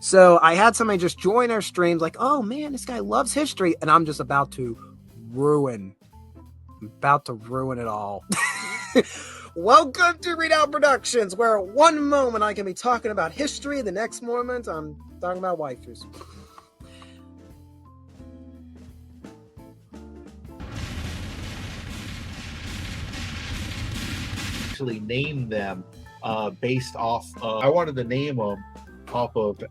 So I had somebody just join our streams like, oh man, this guy loves history. And I'm just about to ruin it all. Welcome to Readout Productions, where one moment I can be talking about history, the next moment I'm talking about waifus. Actually name them based off of, I wanted to name them off of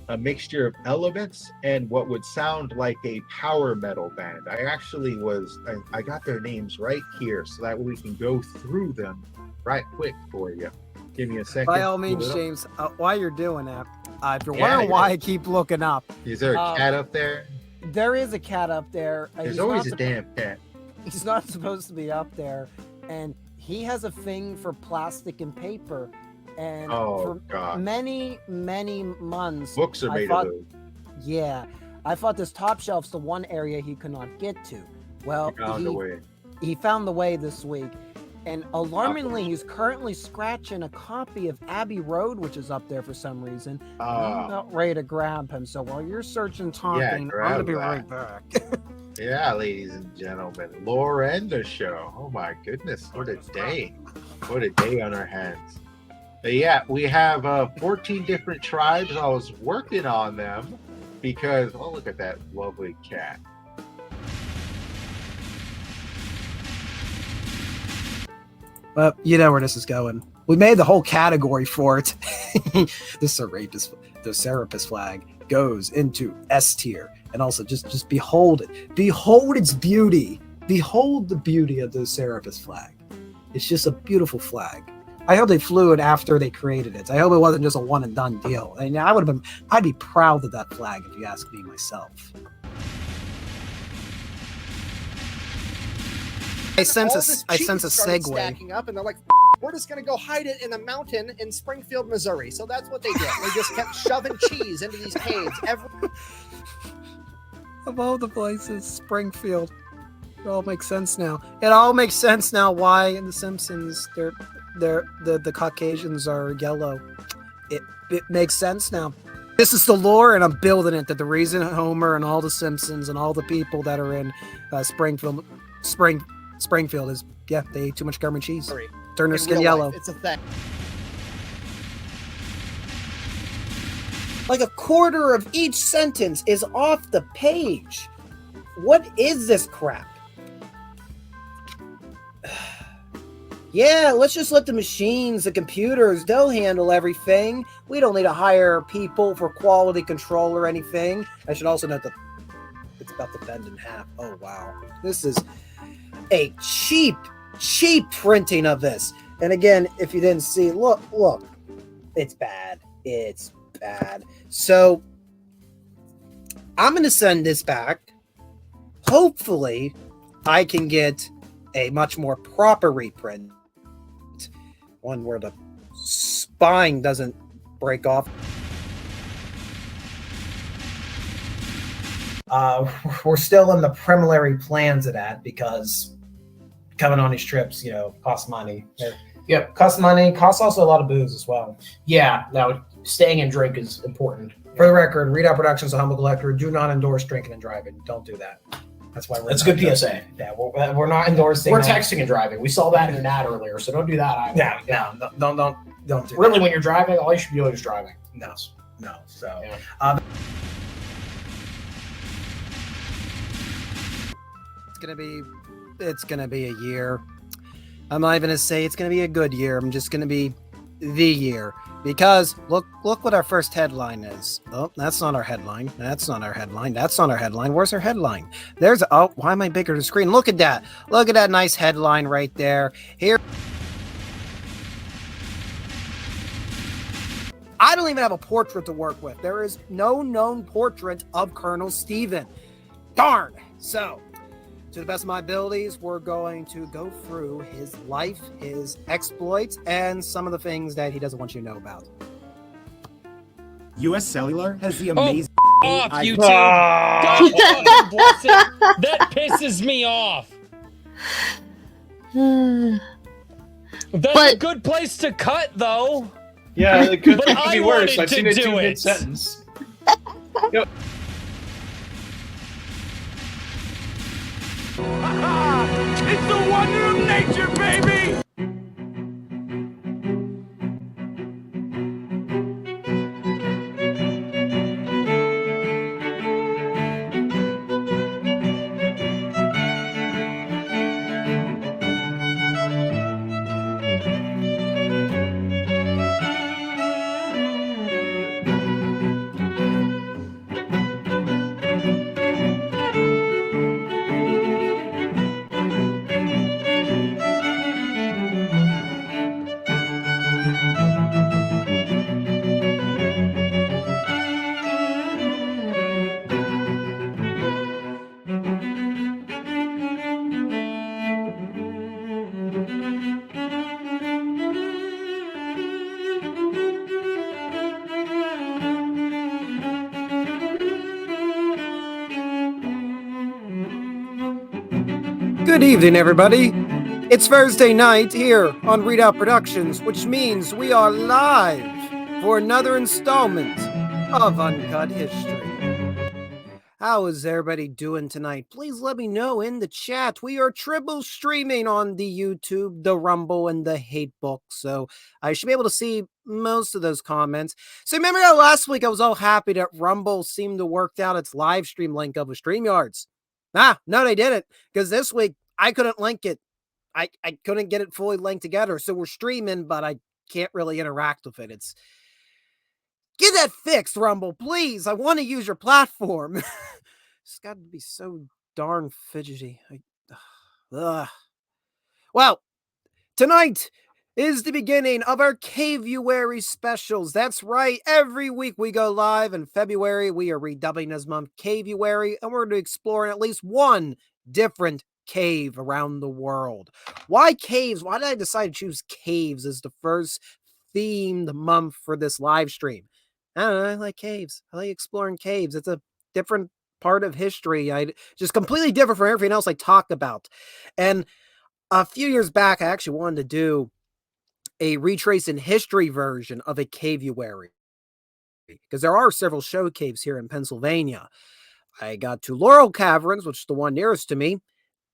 a mixture of elements and what would sound like a power metal band. I got their names right here so that we can go through them right quick for you. Give me a second. By all means, James, while you're doing that, if you're wondering why I keep looking up. Is there a cat up there? There is a cat up there. There's always a damn cat. He's not supposed to be up there. And he has a thing for plastic and paper. And for many, many months, books are made of those. Yeah, I thought this top shelf's the one area he could not get to. Well, he found the way this week, and alarmingly, he's currently scratching a copy of Abbey Road, which is up there for some reason. I'm not ready to grab him, so while you're searching, talking, I'm gonna be right back. Yeah, ladies and gentlemen, Lorenda show. Oh my goodness, what a day! What a day on our hands. But yeah, we have 14 different tribes. I was working on them because, oh, look at that lovely cat. Well, you know where this is going. We made the whole category for it. The Serapis flag goes into S tier. And also, just behold it. Behold its beauty. Behold the beauty of the Serapis flag. It's just a beautiful flag. I hope they flew it after they created it. I hope it wasn't just a one and done deal. And I'd be proud of that flag if you ask me myself. I sense a segue. Stacking up, and they're like, "We're just gonna go hide it in a mountain in Springfield, Missouri." So that's what they did. They just kept shoving cheese into these caves. Of all the places, Springfield. It all makes sense now. It all makes sense now why in The Simpsons the Caucasians are yellow. It makes sense now. This is the lore, and I'm building it, that the reason Homer and all the Simpsons and all the people that are in Springfield is, yeah, they ate too much government cheese. Turn their skin yellow. It's a thing. Like a quarter of each sentence is off the page. What is this crap? Yeah, let's just let the machines, the computers, they'll handle everything. We don't need to hire people for quality control or anything. I should also note that it's about to bend in half. Oh, wow. This is a cheap printing of this. And again, if you didn't see, look, it's bad. It's bad. So I'm going to send this back. Hopefully, I can get a much more proper reprint. One where the spine doesn't break off. We're still in the preliminary plans of that because coming on these trips, costs money. Yep. Costs money. Costs also a lot of booze as well. Yeah. Now, staying and drink is important. For the record, Readout Productions, a humble collector, do not endorse drinking and driving. Don't do that. That's why that's a good PSA. Yeah, we're not endorsing. We're texting and driving. We saw that in an ad earlier, so don't do that either. No, don't do really, that. when you're driving, all you should be doing is driving. No. So, yeah. It's gonna be a year. I'm not even gonna say it's gonna be a good year. I'm just gonna be the year. Because look what our first headline is. Oh, that's not our headline. That's not our headline. That's not our headline. Where's our headline? Why am I bigger to the screen? Look at that. Look at that nice headline right there. Here. I don't even have a portrait to work with. There is no known portrait of Colonel Stephen. Darn. So, to the best of my abilities, we're going to go through his life, his exploits, and some of the things that he doesn't want you to know about. U.S. Cellular has the amazing... off, YouTube! God, bless it. That pisses me off! That's a good place to cut, though! Yeah, it could But I be worse. wanted I've to seen it do too it. mid-sentence. It's the wonder of nature, baby! Good evening, everybody. It's Thursday night here on Readout Productions, which means we are live for another installment of Uncut History. How is everybody doing tonight? Please let me know in the chat. We are triple streaming on the YouTube, the Rumble, and the Hate Book, so I should be able to see most of those comments. So remember how last week I was all happy that Rumble seemed to work out its live stream link up with StreamYards? No, they didn't, because this week I couldn't link it. I couldn't get it fully linked together, so we're streaming, but I can't really interact with it. Get that fixed, Rumble, please. I want to use your platform. It's got to be so darn fidgety. Well, tonight is the beginning of our Caveuary specials. That's right. Every week we go live. In February, we are redubbing this month Caveuary, and we're going to explore at least one different cave around the world. Why caves? Why did I decide to choose caves as the first themed month for this live stream? I don't know. I like caves. I like exploring caves. It's a different part of history. Just completely different from everything else I talk about. And a few years back, I actually wanted to do a retrace in history version of a Caveuary, because there are several show caves here in Pennsylvania. I got to Laurel Caverns, which is the one nearest to me,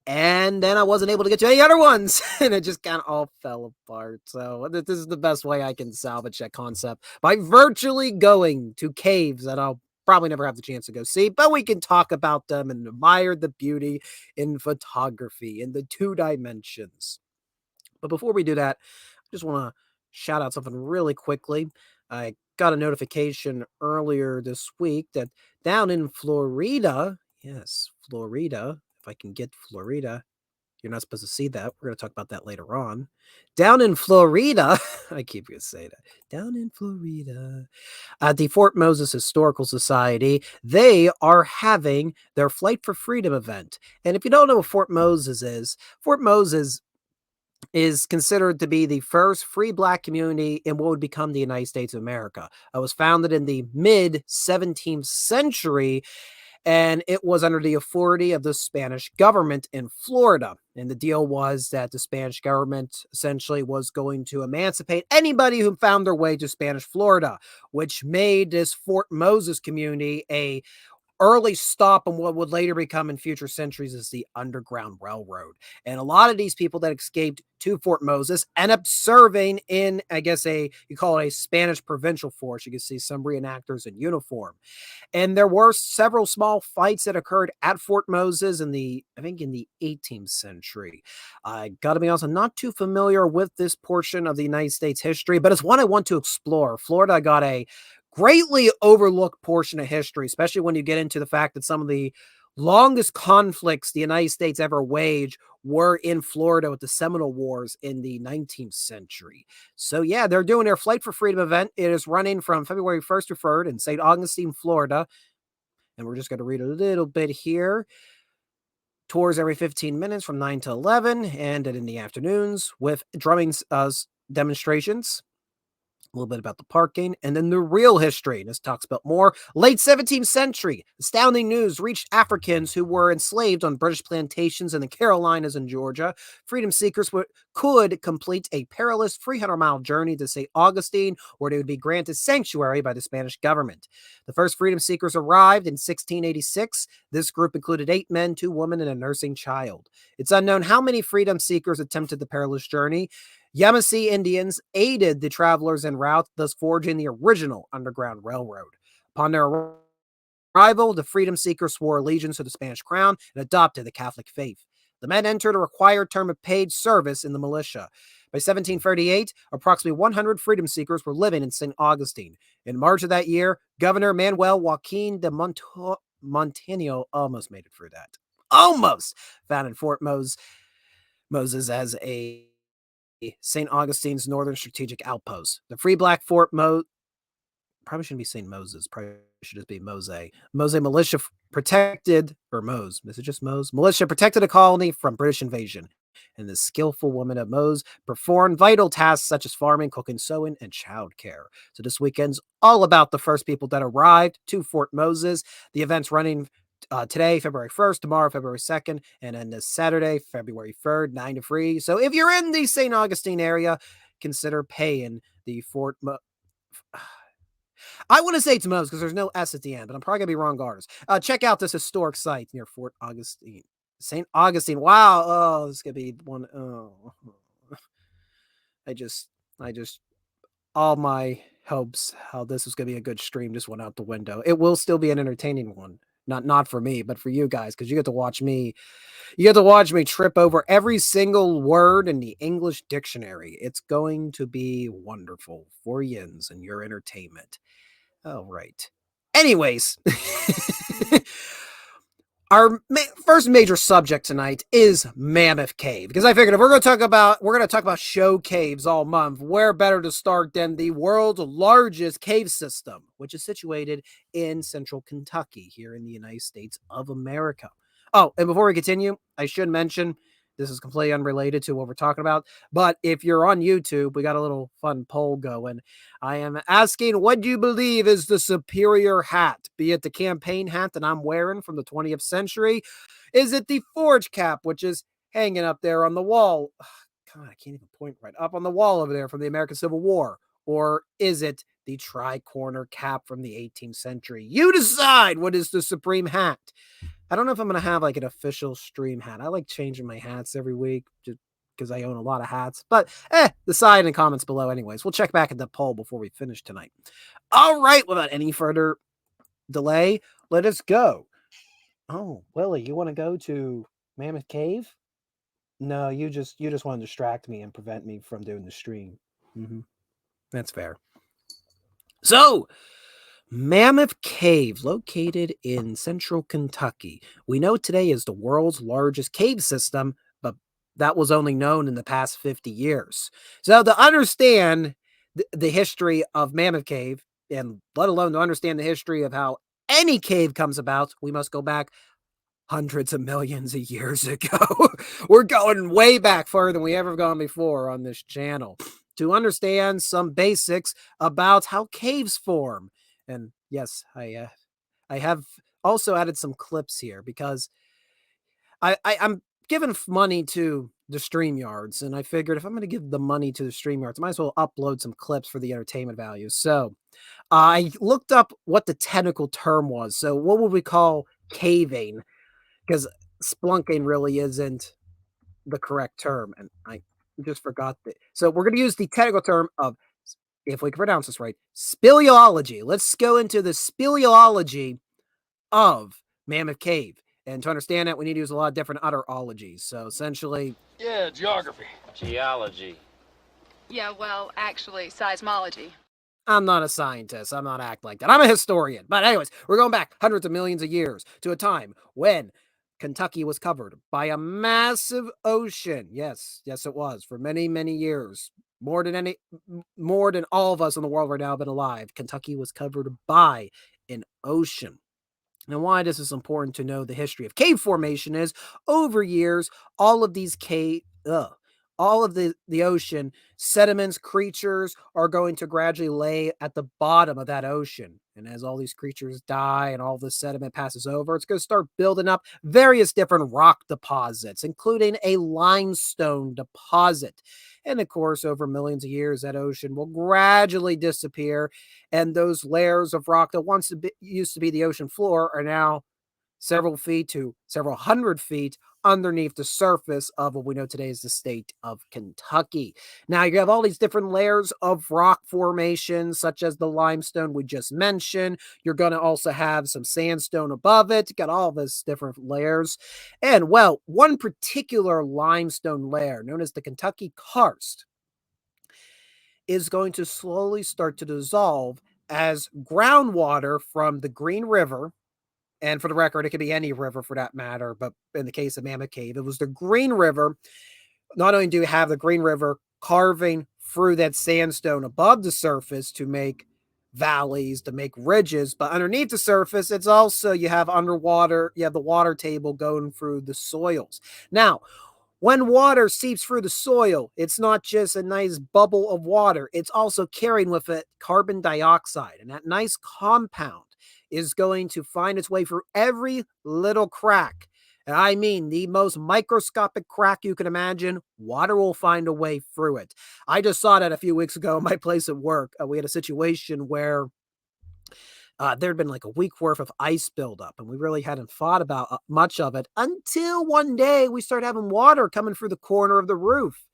and then I wasn't able to get to any other ones, and it just kind of all fell apart. So this is the best way I can salvage that concept, by virtually going to caves that I'll probably never have the chance to go see, but we can talk about them and admire the beauty in photography in the 2 dimensions. But before we do that, I just want to shout out something really quickly. I got a notification earlier this week that down in Florida, yes, Florida, if I can get Florida, you're not supposed to see that. We're going to talk about that later on. Down in Florida, I keep going to say that. Down in Florida, at the Fort Moses Historical Society, they are having their Flight for Freedom event. And if you don't know what Fort Moses is considered to be the first free Black community in what would become the United States of America. It was founded in the mid-17th century, and it was under the authority of the Spanish government in Florida. And the deal was that the Spanish government essentially was going to emancipate anybody who found their way to Spanish Florida, which made this Fort Moses community a early stop on what would later become in future centuries as the Underground Railroad. And a lot of these people that escaped to Fort Moses end up serving in, I guess, you call it a Spanish provincial force. You can see some reenactors in uniform. And there were several small fights that occurred at Fort Moses in the 18th century. I gotta be honest, I'm not too familiar with this portion of the United States history, but it's one I want to explore. Florida got a greatly overlooked portion of history, especially when you get into the fact that some of the longest conflicts the United States ever waged were in Florida with the Seminole Wars in the 19th century. So yeah, they're doing their Flight for Freedom event. It is running from February 1st to 3rd in St. Augustine, Florida. And we're just going to read a little bit here. Tours every 15 minutes from 9 to 11, and in the afternoons with drumming demonstrations. a little bit about the parking, and then the real history. This talks about more. Late 17th century, astounding news reached Africans who were enslaved on British plantations in the Carolinas and Georgia. Freedom seekers could complete a perilous 300-mile journey to St. Augustine, where they would be granted sanctuary by the Spanish government. The first freedom seekers arrived in 1686. This group included 8 men, 2 women, and a nursing child. It's unknown how many freedom seekers attempted the perilous journey. Yamasee Indians aided the travelers en route, thus forging the original Underground Railroad. Upon their arrival, the freedom seekers swore allegiance to the Spanish crown and adopted the Catholic faith. The men entered a required term of paid service in the militia. By 1738, approximately 100 freedom seekers were living in St. Augustine. In March of that year, Governor Manuel Joaquin de Montaño almost made it through that. Almost founded Fort Moses as a St. Augustine's northern strategic outpost. The Free Black Fort probably shouldn't be St. Moses, probably should just be Mose. Mose militia protected, or Mose, is it just Mose? Militia protected a colony from British invasion, and the skillful women of Mose performed vital tasks such as farming, cooking, sewing, and child care. So this weekend's all about the first people that arrived to Fort Moses. The event's running today, February 1st, tomorrow, February 2nd, and then this Saturday, February 3rd, 9 to 3. So if you're in the St. Augustine area, consider paying the Fort I want to say it's Mose because there's no S at the end, but I'm probably going to be wrong, guards. Check out this historic site near Fort Augustine. St. Augustine. Wow. Oh, this is going to be one. Oh. I just, all my hopes how this was going to be a good stream just went out the window. It will still be an entertaining one. Not for me, but for you guys, because you get to watch me. You get to watch me trip over every single word in the English dictionary. It's going to be wonderful for yins and your entertainment. All right. Anyways, our first major subject tonight is Mammoth Cave, because I figured if we're going to talk about show caves all month, where better to start than the world's largest cave system, which is situated in central Kentucky here in the United States of America. Oh, and before we continue, I should mention this is completely unrelated to what we're talking about, but if you're on YouTube, we got a little fun poll going. I am asking, what do you believe is the superior hat? Be it the campaign hat that I'm wearing from the 20th century? Is it the forge cap, which is hanging up there on the wall? God, I can't even point right up on the wall over there from the American Civil War. Or is it the tri-corner cap from the 18th century? You decide what is the supreme hat. I don't know if I'm going to have like an official stream hat. I like changing my hats every week just because I own a lot of hats. But decide in the comments below anyways. We'll check back at the poll before we finish tonight. All right, without any further delay, let us go. Oh, Willie, you want to go to Mammoth Cave? No, you just want to distract me and prevent me from doing the stream. That's fair. So, Mammoth Cave, located in central Kentucky. We know today is the world's largest cave system, but that was only known in the past 50 years. So to understand the history of Mammoth Cave, and let alone to understand the history of how any cave comes about, we must go back hundreds of millions of years ago. We're going way back further than we ever gone before on this channel to understand some basics about how caves form. And yes, I have also added some clips here because I'm giving money to the StreamYards, and I figured if I'm going to give the money to the StreamYards, I might as well upload some clips for the entertainment value. So I looked up what the technical term was. So what would we call caving? Because splunking really isn't the correct term, and I just forgot that. So we're going to use the technical term of, if we can pronounce this right, speleology. Let's go into the speleology of Mammoth Cave. And to understand that, we need to use a lot of different other ologies. So essentially... Yeah, geography. Geology. Yeah, well, actually, seismology. I'm not a scientist. I'm not act like that. I'm a historian. But anyways, we're going back hundreds of millions of years to a time when Kentucky was covered by a massive ocean. Yes, it was. For many, many years. More than all of us in the world right now have been alive. Kentucky was covered by an ocean. Now, why this is important to know the history of cave formation is, over years, all of these all of the ocean, sediments, creatures are going to gradually lay at the bottom of that ocean. And as all these creatures die and all the sediment passes over, it's going to start building up various different rock deposits, including a limestone deposit. And of course, over millions of years, that ocean will gradually disappear. And those layers of rock that once used to be the ocean floor are now several feet to several hundred feet underneath the surface of what we know today is the state of Kentucky. Now, you have all these different layers of rock formations, such as the limestone we just mentioned. You're going to also have some sandstone above it. You got all this different layers. And, well, one particular limestone layer, known as the Kentucky karst, is going to slowly start to dissolve as groundwater from the Green River. And for the record, it could be any river for that matter. But in the case of Mammoth Cave, it was the Green River. Not only do you have the Green River carving through that sandstone above the surface to make valleys, to make ridges, but underneath the surface, it's also, you have underwater, you have the water table going through the soils. Now, when water seeps through the soil, it's not just a nice bubble of water. It's also carrying with it carbon dioxide. And that nice compound is going to find its way through every little crack. And I mean the most microscopic crack you can imagine. Water will find a way through it. I just saw that a few weeks ago in my place at work. We had a situation where there'd been like a week worth of ice buildup, and we really hadn't thought about much of it until one day we started having water coming through the corner of the roof.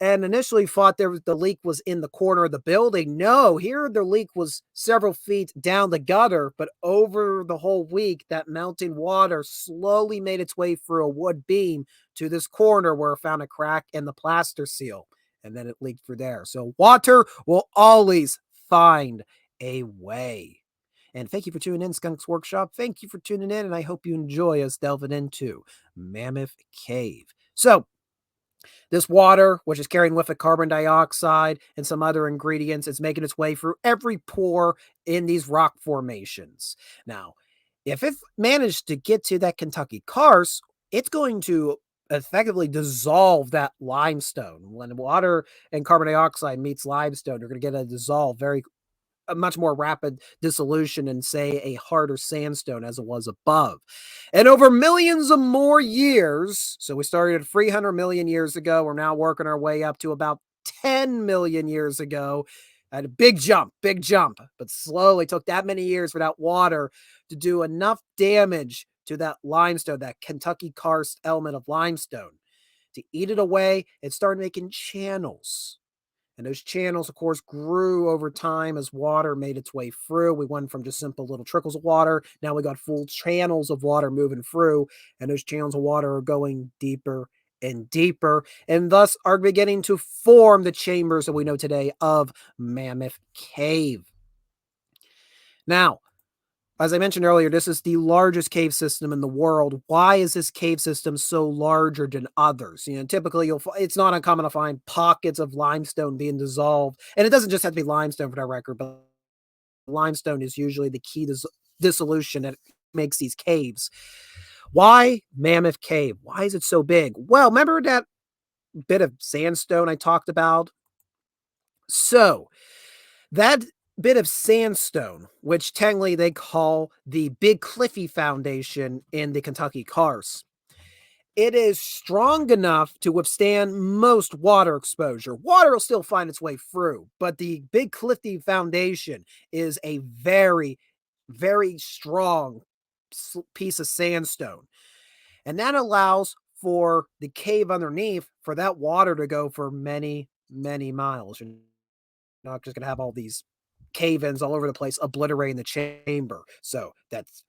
And initially thought the leak was in the corner of the building. No, here the leak was several feet down the gutter, but over the whole week, that mountain water slowly made its way through a wood beam to this corner where it found a crack in the plaster seal, and then it leaked through there. So water will always find a way. And thank you for tuning in, Skunk's Workshop. Thank you for tuning in, and I hope you enjoy us delving into Mammoth Cave. So, this water, which is carrying with it carbon dioxide and some other ingredients, is making its way through every pore in these rock formations. Now, if it managed to get to that Kentucky karst, it's going to effectively dissolve that limestone. When water and carbon dioxide meets limestone, you're going to get a much more rapid dissolution in, say, a harder sandstone as it was above. And over millions of more years, so we started 300 million years ago, we're now working our way up to about 10 million years ago. At a big jump, but slowly took that many years for that water to do enough damage to that limestone, that Kentucky karst element of limestone, to eat it away. It started making channels. And those channels, of course, grew over time as water made its way through. We went from just simple little trickles of water. Now we got full channels of water moving through. And those channels of water are going deeper and deeper, and thus are beginning to form the chambers that we know today of Mammoth Cave. Now, as I mentioned earlier, this is the largest cave system in the world. Why is this cave system so larger than others? Typically it's not uncommon to find pockets of limestone being dissolved. And it doesn't just have to be limestone for that record, but limestone is usually the key dissolution that makes these caves. Why Mammoth Cave? Why is it so big? Well, remember that bit of sandstone I talked about? So that bit of sandstone, which technically they call the Big Cliffy Foundation in the Kentucky karst, it is strong enough to withstand most water exposure. Water will still find its way through, but the Big Cliffy Foundation is a very, very strong piece of sandstone. And that allows for the cave underneath for that water to go for many, many miles. You're not just going to have all these cave-ins all over the place obliterating the chamber. So that's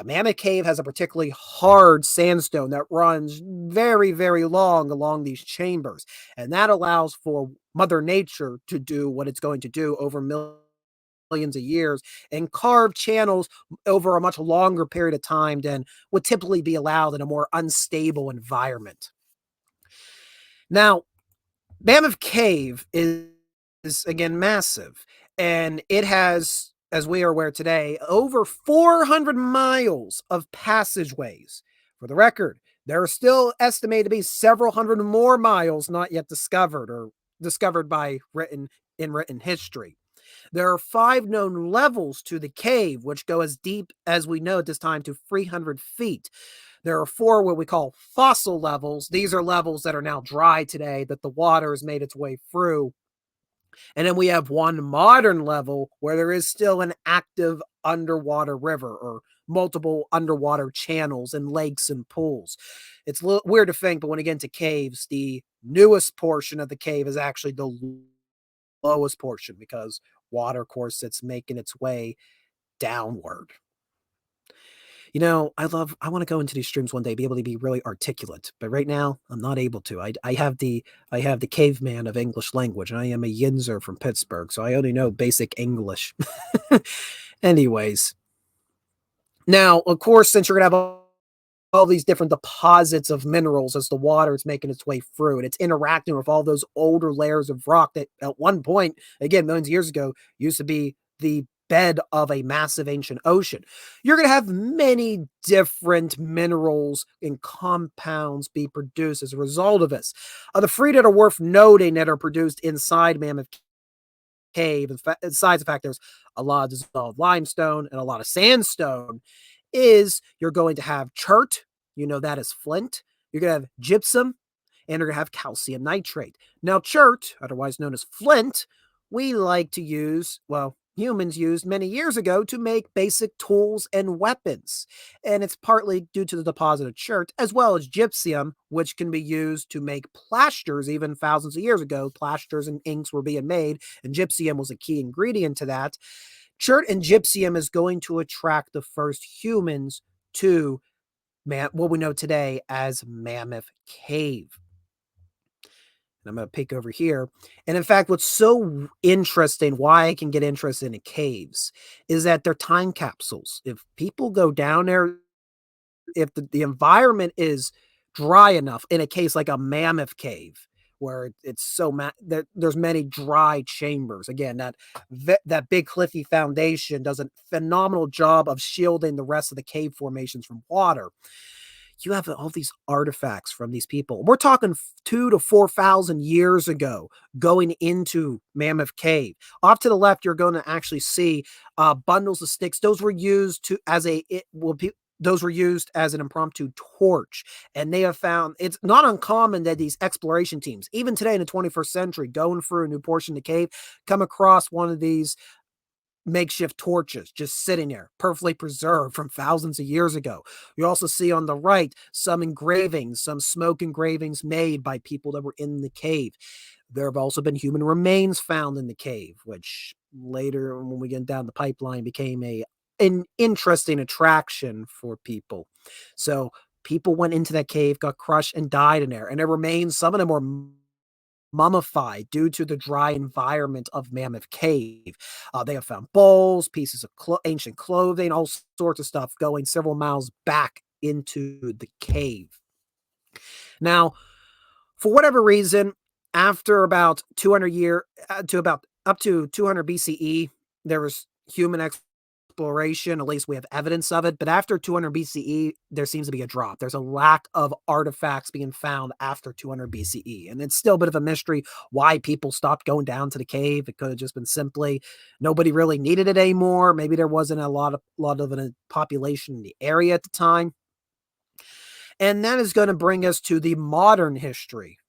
Mammoth Cave has a particularly hard sandstone that runs very, very long along these chambers. And that allows for Mother Nature to do what it's going to do over millions of years and carve channels over a much longer period of time than would typically be allowed in a more unstable environment. Now, Mammoth Cave is again massive, and it has, as we are aware today, over 400 miles of passageways. For the record, There are still estimated to be several hundred more miles not yet discovered or discovered by written history. There are 5 known levels to the cave, which go as deep as we know at this time to 300 feet. There are 4 what we call fossil levels. These are levels that are now dry today that the water has made its way through. And then we have 1 modern level where there is still an active underwater river or multiple underwater channels and lakes and pools. It's a little weird to think, but when you get into caves, the newest portion of the cave is actually the lowest portion because water, of course, it's making its way downward. You know, I want to go into these streams one day, be able to be really articulate, but right now I'm not able to. I have the caveman of English language, and I am a Yinzer from Pittsburgh, so I only know basic English. Anyways, now of course, since you're gonna have all these different deposits of minerals as the water is making its way through, and it's interacting with all those older layers of rock that at one point, again, millions of years ago, used to be the bed of a massive ancient ocean. You're going to have many different minerals and compounds be produced as a result of this. The 3 that are worth noting that are produced inside Mammoth Cave, besides the fact there's a lot of dissolved limestone and a lot of sandstone, is you're going to have chert, you know that is flint, you're going to have gypsum, and you're going to have calcium nitrate. Now chert, otherwise known as flint, we like to use, well, humans used many years ago to make basic tools and weapons. And it's partly due to the deposit of chert, as well as gypsum, which can be used to make plasters even thousands of years ago. Plasters and inks were being made, and gypsum was a key ingredient to that. Chert and gypsum is going to attract the first humans to what we know today as Mammoth Cave. And I'm going to peek over here. And in fact, what's so interesting, why I can get interested in caves, is that they're time capsules. If people go down there, if the environment is dry enough, in a case like a Mammoth Cave, where it's so there's many dry chambers. Again, that big cliffy foundation does a phenomenal job of shielding the rest of the cave formations from water. You have all these artifacts from these people. We're talking 2,000 to 4,000 years ago going into Mammoth Cave. Off to the left, you're going to actually see bundles of sticks. Those were used those were used as an impromptu torch. And they have found, it's not uncommon that these exploration teams, even today in the 21st century, going through a new portion of the cave, come across one of these makeshift torches just sitting there, perfectly preserved from thousands of years ago. You also see on the right some engravings, some smoke engravings made by people that were in the cave. There have also been human remains found in the cave, which later, when we get down the pipeline, became an interesting attraction for people. So people went into that cave, got crushed, and died in there. And their remains, some of them were mummified due to the dry environment of Mammoth Cave. They have found bowls, pieces of ancient clothing, all sorts of stuff going several miles back into the cave. Now, for whatever reason, after about 200 up to 200 BCE, there was human exploration, at least we have evidence of it, but after 200 BCE, there seems to be a drop. There's a lack of artifacts being found after 200 BCE, and it's still a bit of a mystery why people stopped going down to the cave. It could have just been simply nobody really needed it anymore. Maybe there wasn't a lot of a population in the area at the time. And that is going to bring us to the modern history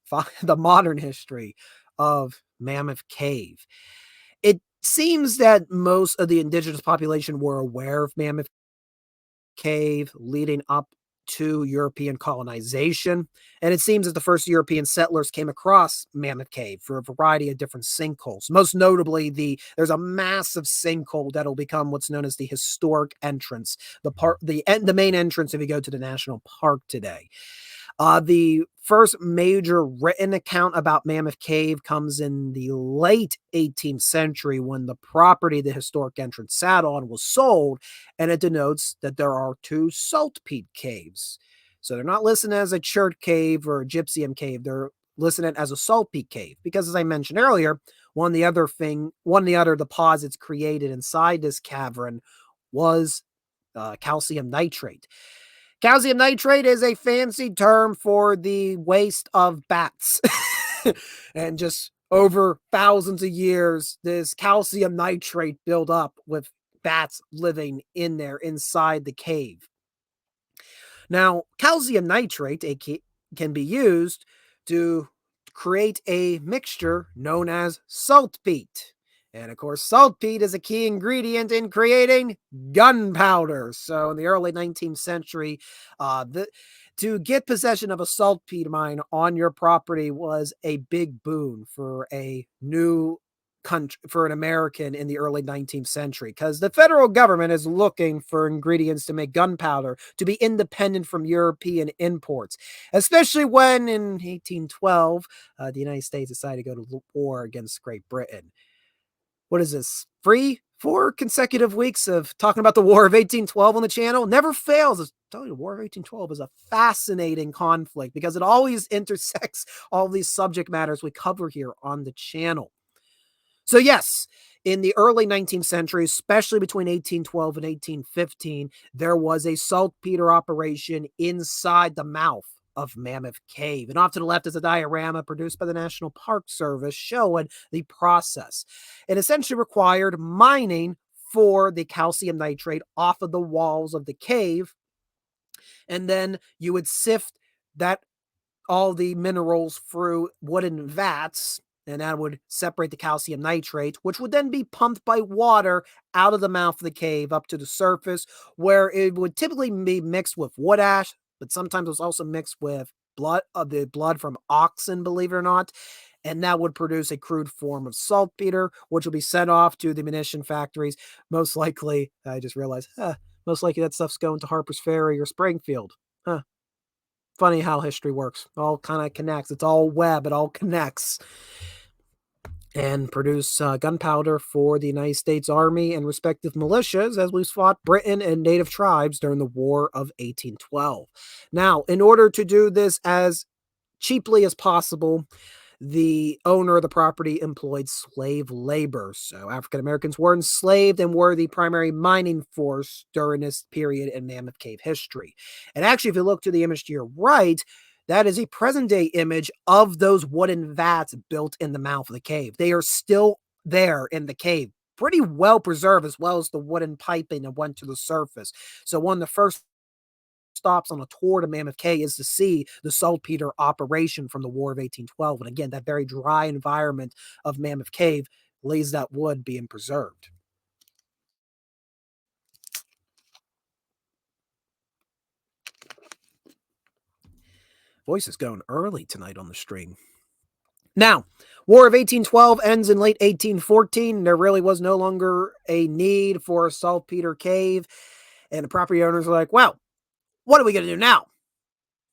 of Mammoth Cave. It seems that most of the indigenous population were aware of Mammoth Cave leading up to European colonization. And it seems that the first European settlers came across Mammoth Cave for a variety of different sinkholes. Most notably, there's a massive sinkhole that'll become what's known as the historic entrance, the main entrance if you go to the national park today. The first major written account about Mammoth Cave comes in the late 18th century when the property the historic entrance sat on was sold, and it denotes that there are 2 saltpeat caves. So they're not listed as a chert cave or a gypsum cave. They're listed as a saltpeat cave because, as I mentioned earlier, one of the other deposits created inside this cavern was calcium nitrate. Calcium nitrate is a fancy term for the waste of bats. And just over thousands of years, this calcium nitrate built up with bats living in there inside the cave. Now, calcium nitrate can be used to create a mixture known as saltpeat. And of course, saltpeat is a key ingredient in creating gunpowder. So in the early 19th century, to get possession of a saltpeat mine on your property was a big boon for a new country, for an American in the early 19th century, because the federal government is looking for ingredients to make gunpowder to be independent from European imports, especially when in 1812, the United States decided to go to war against Great Britain. What is this? 4 consecutive weeks of talking about the War of 1812 on the channel never fails. I'm telling you, the War of 1812 is a fascinating conflict because it always intersects all these subject matters we cover here on the channel. So yes, in the early 19th century, especially between 1812 and 1815, there was a saltpeter operation inside the mouth of Mammoth Cave. And off to the left is a diorama produced by the National Park Service showing the process. It essentially required mining for the calcium nitrate off of the walls of the cave. And then you would sift all the minerals through wooden vats, and that would separate the calcium nitrate, which would then be pumped by water out of the mouth of the cave up to the surface, where it would typically be mixed with wood ash, but sometimes it was also mixed with the blood from oxen, believe it or not. And that would produce a crude form of saltpeter, which would be sent off to the munition factories. Most likely, I just realized, most likely that stuff's going to Harper's Ferry or Springfield. Funny how history works. It all kind of connects. It's all web. It all connects. And produce gunpowder for the United States Army and respective militias as we fought Britain and native tribes during the War of 1812. Now, in order to do this as cheaply as possible, the owner of the property employed slave labor. So African Americans were enslaved and were the primary mining force during this period in Mammoth Cave history. And actually, if you look to the image to your right, that is a present day image of those wooden vats built in the mouth of the cave. They are still there in the cave, pretty well preserved, as well as the wooden piping that went to the surface. So one of the first stops on a tour to Mammoth Cave is to see the saltpeter operation from the War of 1812. And again, that very dry environment of Mammoth Cave lays that wood being preserved. Voice is going early tonight on the stream. Now, War of 1812 ends in late 1814. There really was no longer a need for a saltpeter cave. And the property owners were like, well, what are we going to do now?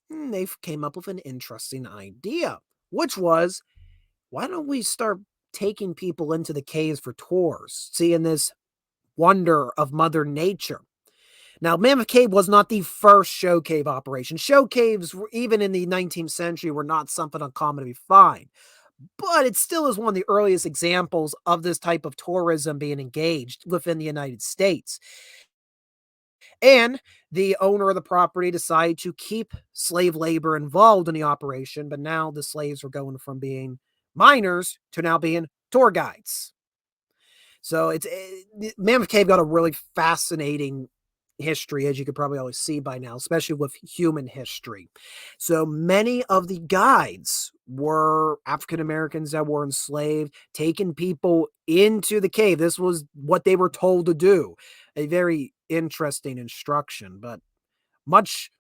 And they came up with an interesting idea, which was, why don't we start taking people into the caves for tours, seeing this wonder of Mother Nature? Now, Mammoth Cave was not the first show cave operation. Show caves, even in the 19th century, were not something uncommon to be found. But it still is one of the earliest examples of this type of tourism being engaged within the United States. And the owner of the property decided to keep slave labor involved in the operation, but now the slaves were going from being miners to now being tour guides. So Mammoth Cave got a really fascinating history, as you could probably always see by now, especially with human history. So many of the guides were African Americans that were enslaved, taking people into the cave. This was what they were told to do. A very interesting instruction, but much,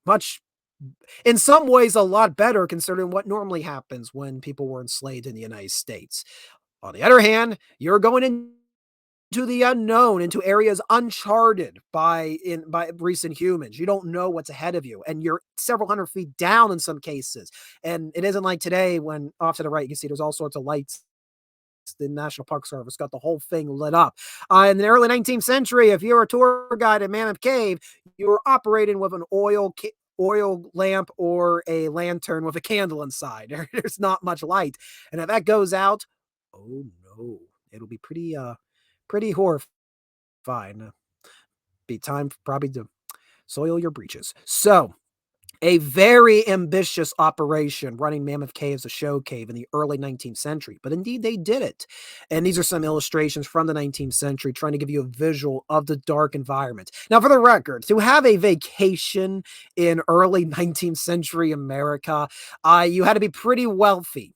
in some ways, a lot better considering what normally happens when people were enslaved in the United States. On the other hand, you're going into the unknown, into areas uncharted by recent humans. You don't know what's ahead of you, and you're several hundred feet down in some cases. And it isn't like today when off to the right, you can see there's all sorts of lights. The National Park Service got the whole thing lit up. In the early 19th century, if you were a tour guide at Mammoth Cave, you were operating with an oil lamp or a lantern with a candle inside. There's not much light. And if that goes out, oh no, it'll be pretty horrifying. Be time probably to Soil your breeches. So, a very ambitious operation running Mammoth Cave as a show cave in the early 19th century, but indeed they did it. And these are some illustrations from the 19th century trying to give you a visual of the dark environment. Now, for the record, to have a vacation in early 19th century America, you had to be pretty wealthy.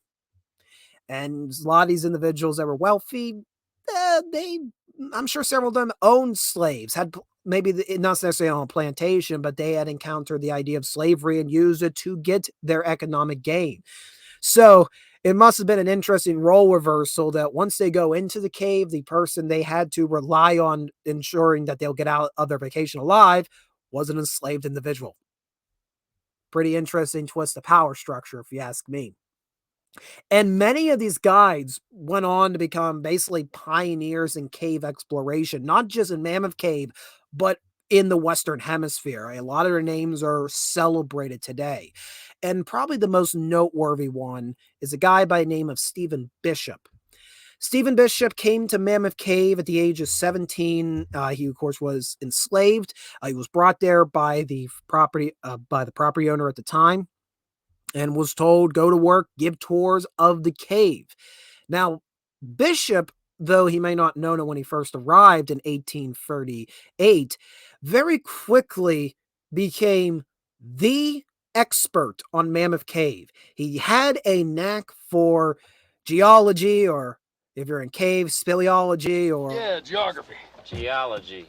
And a lot of these individuals that were wealthy, I'm sure several of them owned slaves, had maybe not necessarily on a plantation, but they had encountered the idea of slavery and used it to get their economic gain. So it must have been an interesting role reversal that once they go into the cave, the person they had to rely on ensuring that they'll get out of their vacation alive was an enslaved individual. Pretty interesting twist of power structure, if you ask me. And many of these guides went on to become basically pioneers in cave exploration, not just in Mammoth Cave, but in the Western Hemisphere. A lot of their names are celebrated today. And probably the most noteworthy one is a guy by the name of Stephen Bishop. Stephen Bishop came to Mammoth Cave at the age of 17. He, of course, was enslaved. He was brought there by the property owner at the time, and was told, go to work, give tours of the cave. Now, Bishop, though he may not know it when he first arrived in 1838, very quickly became the expert on Mammoth Cave. He had a knack for geology, or if you're in caves, speleology, or... Yeah, geography. Geology.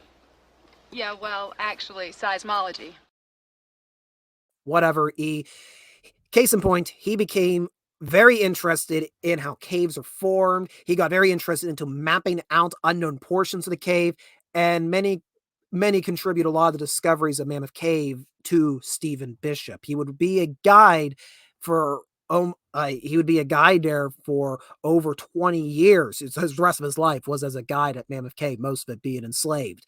Yeah, well, actually, seismology. whatever. Case in point, he became very interested in how caves are formed. He got very interested into mapping out unknown portions of the cave, and many contribute a lot of the discoveries of Mammoth Cave to Stephen Bishop. He would be a guide for there for over 20 years. The rest of his life was as a guide at Mammoth Cave, most of it being enslaved.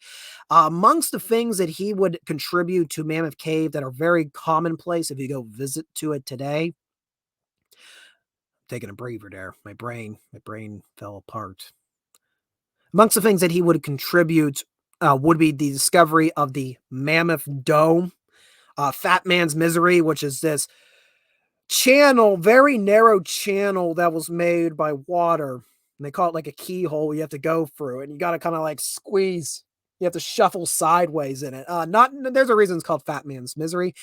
Amongst the things that he would contribute to Mammoth Cave that are very commonplace if you go visit to it today. Taking a breather there. My brain fell apart. Amongst the things that he would contribute would be the discovery of the Mammoth Dome, Fat Man's Misery, which is this channel, very narrow channel that was made by water. And they call it like a keyhole you have to go through, and you got to kind of like squeeze. You have to shuffle sideways in it. There's a reason it's called Fat Man's Misery.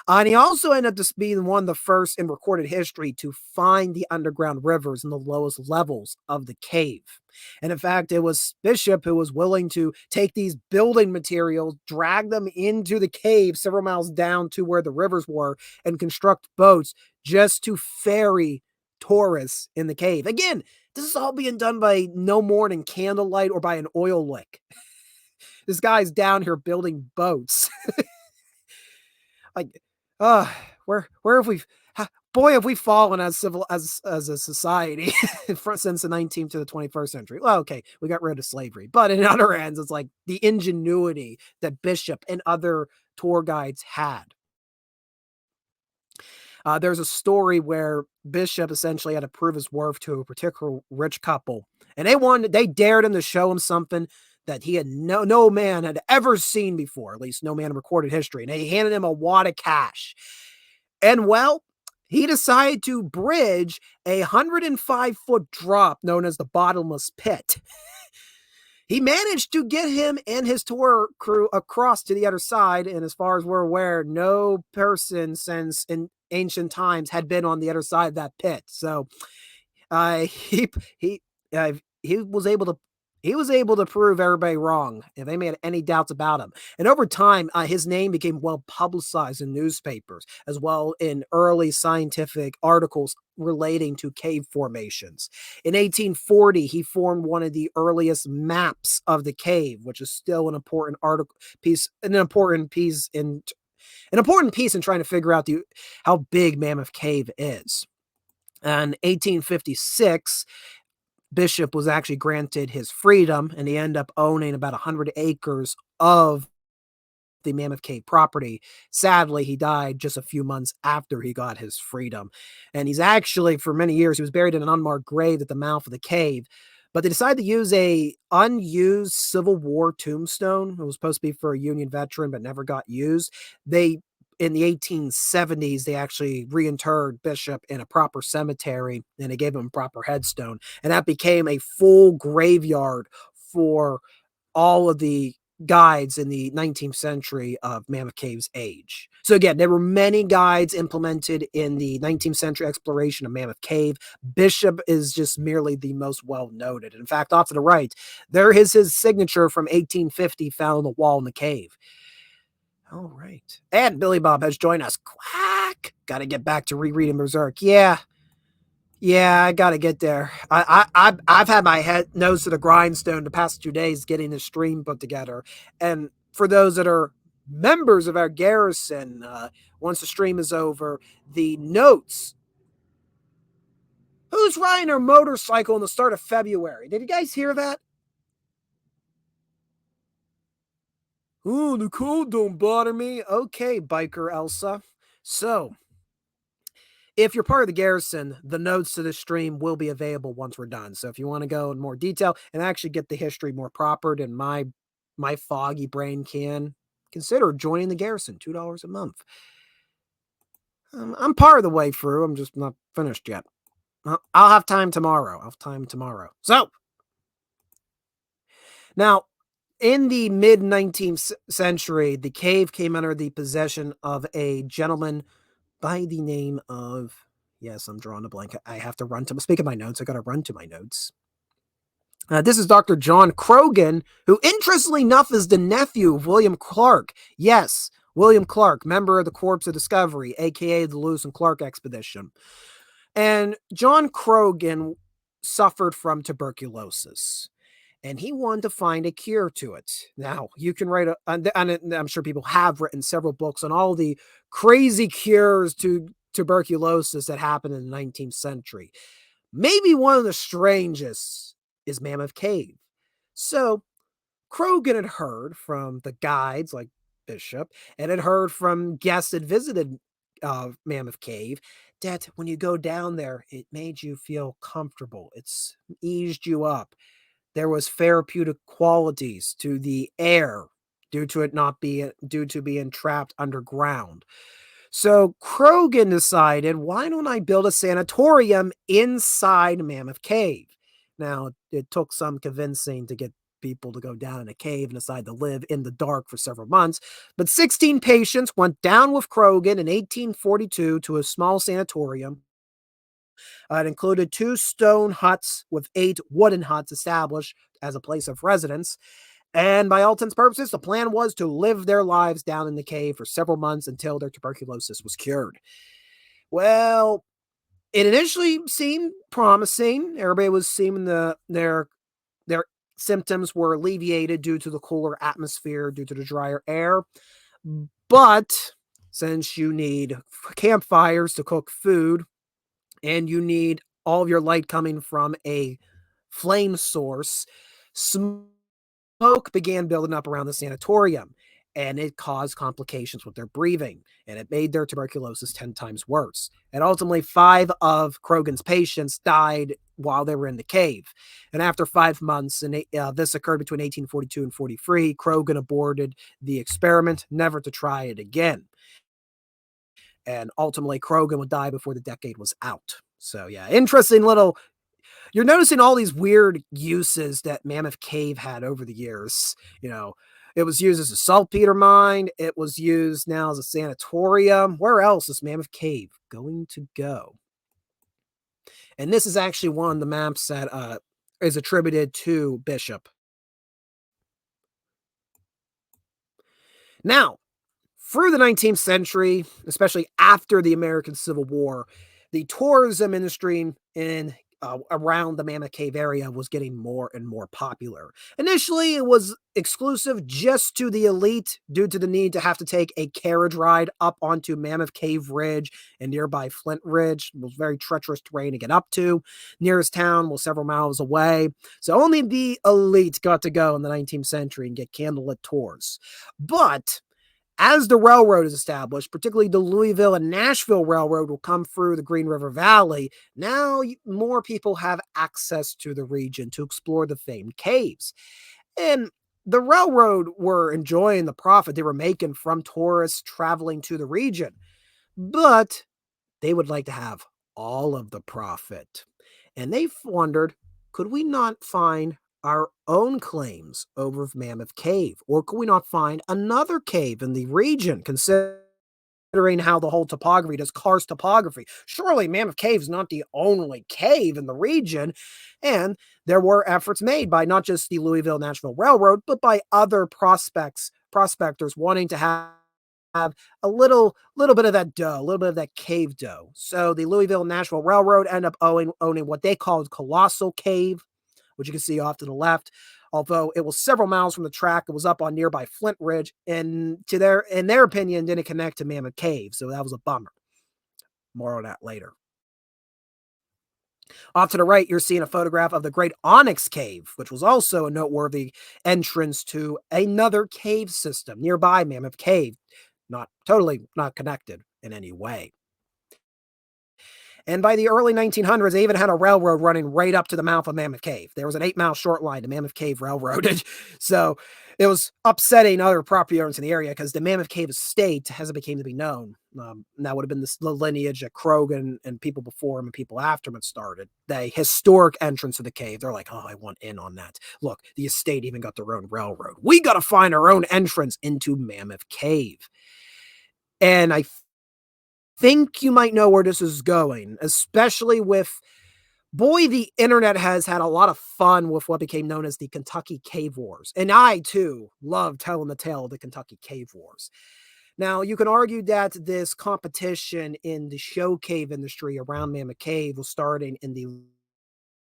And he also ended up just being one of the first in recorded history to find the underground rivers in the lowest levels of the cave. And in fact, it was Bishop who was willing to take these building materials, drag them into the cave several miles down to where the rivers were, and construct boats just to ferry tourists in the cave. Again, this is all being done by no more than candlelight or by an oil lick. This guy's down here building boats. Where have we, boy, have we fallen as a society since the 19th to the 21st century. Well, okay, we got rid of slavery, but in other ends, it's like the ingenuity that Bishop and other tour guides had. There's a story where Bishop essentially had to prove his worth to a particular rich couple, and they dared him to show him something that he had no man had ever seen before, at least no man in recorded history. And they handed him a wad of cash. And well, he decided to bridge a 105-foot drop known as the bottomless pit. He managed to get him and his tour crew across to the other side. And as far as we're aware, no person since in ancient times had been on the other side of that pit. So he was able to prove everybody wrong if they made any doubts about him. And over time, his name became well publicized in newspapers, as well in early scientific articles relating to cave formations. In 1840, he formed one of the earliest maps of the cave, which is still an important piece in trying to figure out how big Mammoth Cave is. In 1856, Bishop was actually granted his freedom, and he ended up owning about 100 acres of the Mammoth Cave property. Sadly, he died just a few months after he got his freedom. And he's actually, for many years, he was buried in an unmarked grave at the mouth of the cave. but they decided to use a unused Civil War tombstone. It was supposed to be for a Union veteran, but never got used. In the 1870s, they actually reinterred Bishop in a proper cemetery, and they gave him a proper headstone. And that became a full graveyard for all of the guides in the 19th century of Mammoth Cave's age. So again, there were many guides implemented in the 19th century exploration of Mammoth Cave. Bishop is just merely the most well-noted. In fact, off to the right, there is his signature from 1850 found on the wall in the cave. All right. And Billy Bob has joined us. Quack! Got to get back to rereading Berserk. Yeah, I got to get there. I've had my nose to the grindstone the past 2 days getting the stream put together. And for those that are members of our garrison, once the stream is over, the notes. Who's riding their motorcycle in the start of February? Did you guys hear that? Oh, the cold don't bother me. Okay, biker Elsa. So, if you're part of the garrison, the notes to the stream will be available once we're done. So if you want to go in more detail and actually get the history more proper than my foggy brain can, consider joining the garrison, $2 a month. I'm part of the way through. I'm just not finished yet. I'll have time tomorrow. So, now, in the mid-19th century, the cave came under the possession of a gentleman by the name of, yes, I'm drawing a blank. I have to run to, speak of my notes, I got to run to my notes. This is Dr. John Croghan, who, interestingly enough, is the nephew of William Clark. Yes, William Clark, member of the Corps of Discovery, a.k.a. the Lewis and Clark Expedition. And John Croghan suffered from tuberculosis, and he wanted to find a cure to it. Now, you can write, and I'm sure people have written several books on all the crazy cures to tuberculosis that happened in the 19th century. Maybe one of the strangest is Mammoth Cave. So, Croghan had heard from the guides like Bishop, and had heard from guests that visited Mammoth Cave, that when you go down there, it made you feel comfortable. It's eased you up. There was therapeutic qualities to the air due to being trapped underground. So Croghan decided, why don't I build a sanatorium inside Mammoth Cave? Now, it took some convincing to get people to go down in a cave and decide to live in the dark for several months. But 16 patients went down with Croghan in 1842 to a small sanatorium. It included 2 stone huts with 8 wooden huts established as a place of residence. And by all intents and purposes, the plan was to live their lives down in the cave for several months until their tuberculosis was cured. Well, it initially seemed promising. Everybody was seeing their symptoms were alleviated due to the cooler atmosphere, due to the drier air. But since you need campfires to cook food, and you need all of your light coming from a flame source, smoke began building up around the sanatorium, and it caused complications with their breathing, and it made their tuberculosis 10 times worse. And ultimately, 5 of Croghan's patients died while they were in the cave. And after 5 months, and this occurred between 1842 and 43, Croghan aborted the experiment, never to try it again. And ultimately, Croghan would die before the decade was out. So yeah, interesting little. You're noticing all these weird uses that Mammoth Cave had over the years. You know, it was used as a saltpeter mine. It was used now as a sanatorium. Where else is Mammoth Cave going to go? And this is actually one of the maps that is attributed to Bishop. Now, through the 19th century, especially after the American Civil War, the tourism industry in around the Mammoth Cave area was getting more and more popular. Initially, it was exclusive just to the elite due to the need to have to take a carriage ride up onto Mammoth Cave Ridge and nearby Flint Ridge. It was very treacherous terrain to get up to. Nearest town was several miles away. So only the elite got to go in the 19th century and get candlelit tours. But As the railroad is established, particularly the Louisville and Nashville Railroad will come through the Green River Valley. Now more people have access to the region to explore the famed caves. And the railroad were enjoying the profit they were making from tourists traveling to the region, but they would like to have all of the profit. And they wondered, could we not find our own claims over Mammoth Cave? Or could we not find another cave in the region, considering how the whole topography does karst topography? Surely Mammoth Cave is not the only cave in the region. And there were efforts made by not just the Louisville Nashville Railroad, but by other prospectors wanting to have a little bit of that dough, a little bit of that cave dough. So the Louisville Nashville Railroad ended up owning what they called Colossal Cave, which you can see off to the left. Although it was several miles from the track, it was up on nearby Flint Ridge, and in their opinion, didn't connect to Mammoth Cave. So that was a bummer. More on that later. Off to the right, you're seeing a photograph of the Great Onyx Cave, which was also a noteworthy entrance to another cave system nearby Mammoth Cave. Not connected in any way. And by the early 1900s, they even had a railroad running right up to the mouth of Mammoth Cave. There was an 8-mile short line, the Mammoth Cave Railroad. So it was upsetting other property owners in the area because the Mammoth Cave estate, as it became to be known, and that would have been the lineage that Krogan and people before him and people after him had started. The historic entrance to the cave. They're like, oh, I want in on that. Look, the estate even got their own railroad. We got to find our own entrance into Mammoth Cave. And I think you might know where this is going, especially with, the internet has had a lot of fun with what became known as the Kentucky Cave Wars. And I, too, love telling the tale of the Kentucky Cave Wars. Now, you can argue that this competition in the show cave industry around Mammoth Cave was starting in the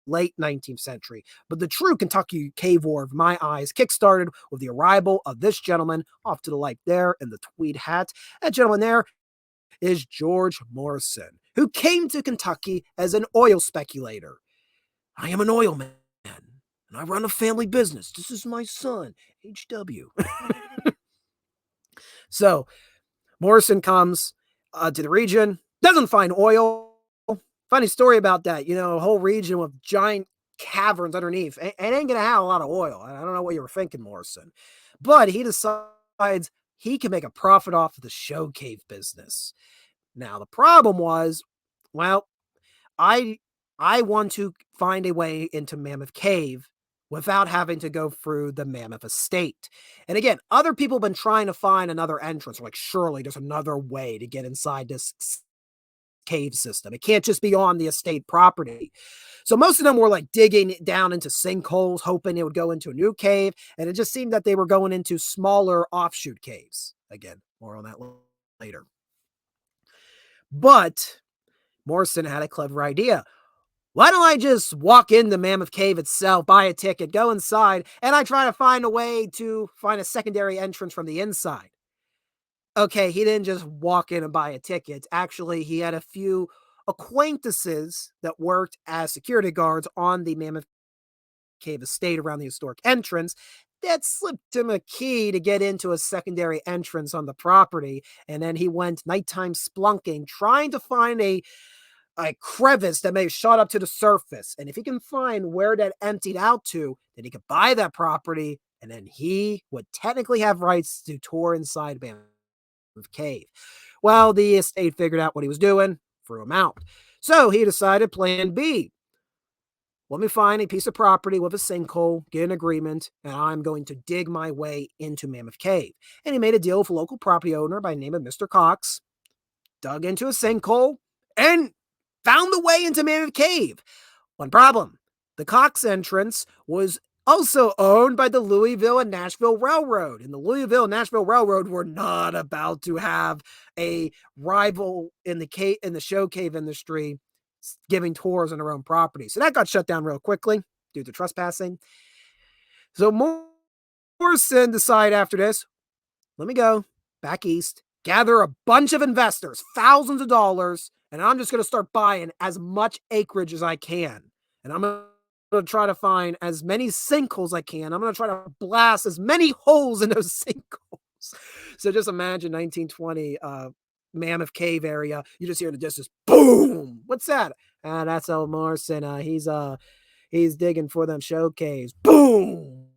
late 19th century. But the true Kentucky Cave War, of my eyes, kickstarted with the arrival of this gentleman off to the right there in the tweed hat. That gentleman there is George Morrison, who came to Kentucky as an oil speculator. I am an oil man, and I run a family business. This is my son, H.W. So Morrison comes to the region, doesn't find oil. Funny story about that, a whole region with giant caverns underneath. It ain't going to have a lot of oil. I don't know what you were thinking, Morrison. But he decides he can make a profit off of the show cave business. Now, the problem was, I want to find a way into Mammoth Cave without having to go through the Mammoth estate. And again, other people have been trying to find another entrance. Like, surely there's another way to get inside this cave system. It can't just be on the estate property. So most of them were like digging down into sinkholes, hoping it would go into a new cave. And it just seemed that they were going into smaller offshoot caves. Again, more on that later. But Morrison had a clever idea. Why don't I just walk into Mammoth Cave itself, buy a ticket, go inside, and I try to find a way to find a secondary entrance from the inside? Okay, he didn't just walk in and buy a ticket. Actually, he had a few acquaintances that worked as security guards on the Mammoth Cave estate around the historic entrance that slipped him a key to get into a secondary entrance on the property. And then he went nighttime splunking, trying to find a crevice that may have shot up to the surface. And if he can find where that emptied out to, then he could buy that property. And then he would technically have rights to tour inside Mammoth Cave. Well, the estate figured out what he was doing, threw him out. So he decided plan B. Let me find a piece of property with a sinkhole, get an agreement, and I'm going to dig my way into Mammoth Cave. And he made a deal with a local property owner by the name of Mr. Cox, dug into a sinkhole, and found the way into Mammoth Cave. One problem. The Cox entrance was also owned by the Louisville and Nashville Railroad. And the Louisville and Nashville Railroad were not about to have a rival in the show cave industry giving tours on their own property. So that got shut down real quickly due to trespassing. So Morrison decided after this, let me go back east, gather a bunch of investors, thousands of dollars, and I'm just going to start buying as much acreage as I can. And I'm going to try to find as many sinkholes as I can. I'm going to try to blast as many holes in those sinkholes So just imagine 1920 Mammoth Cave area. You just hear in the distance, boom. What's that? That's L. Morrison. He's digging for them show caves. Boom.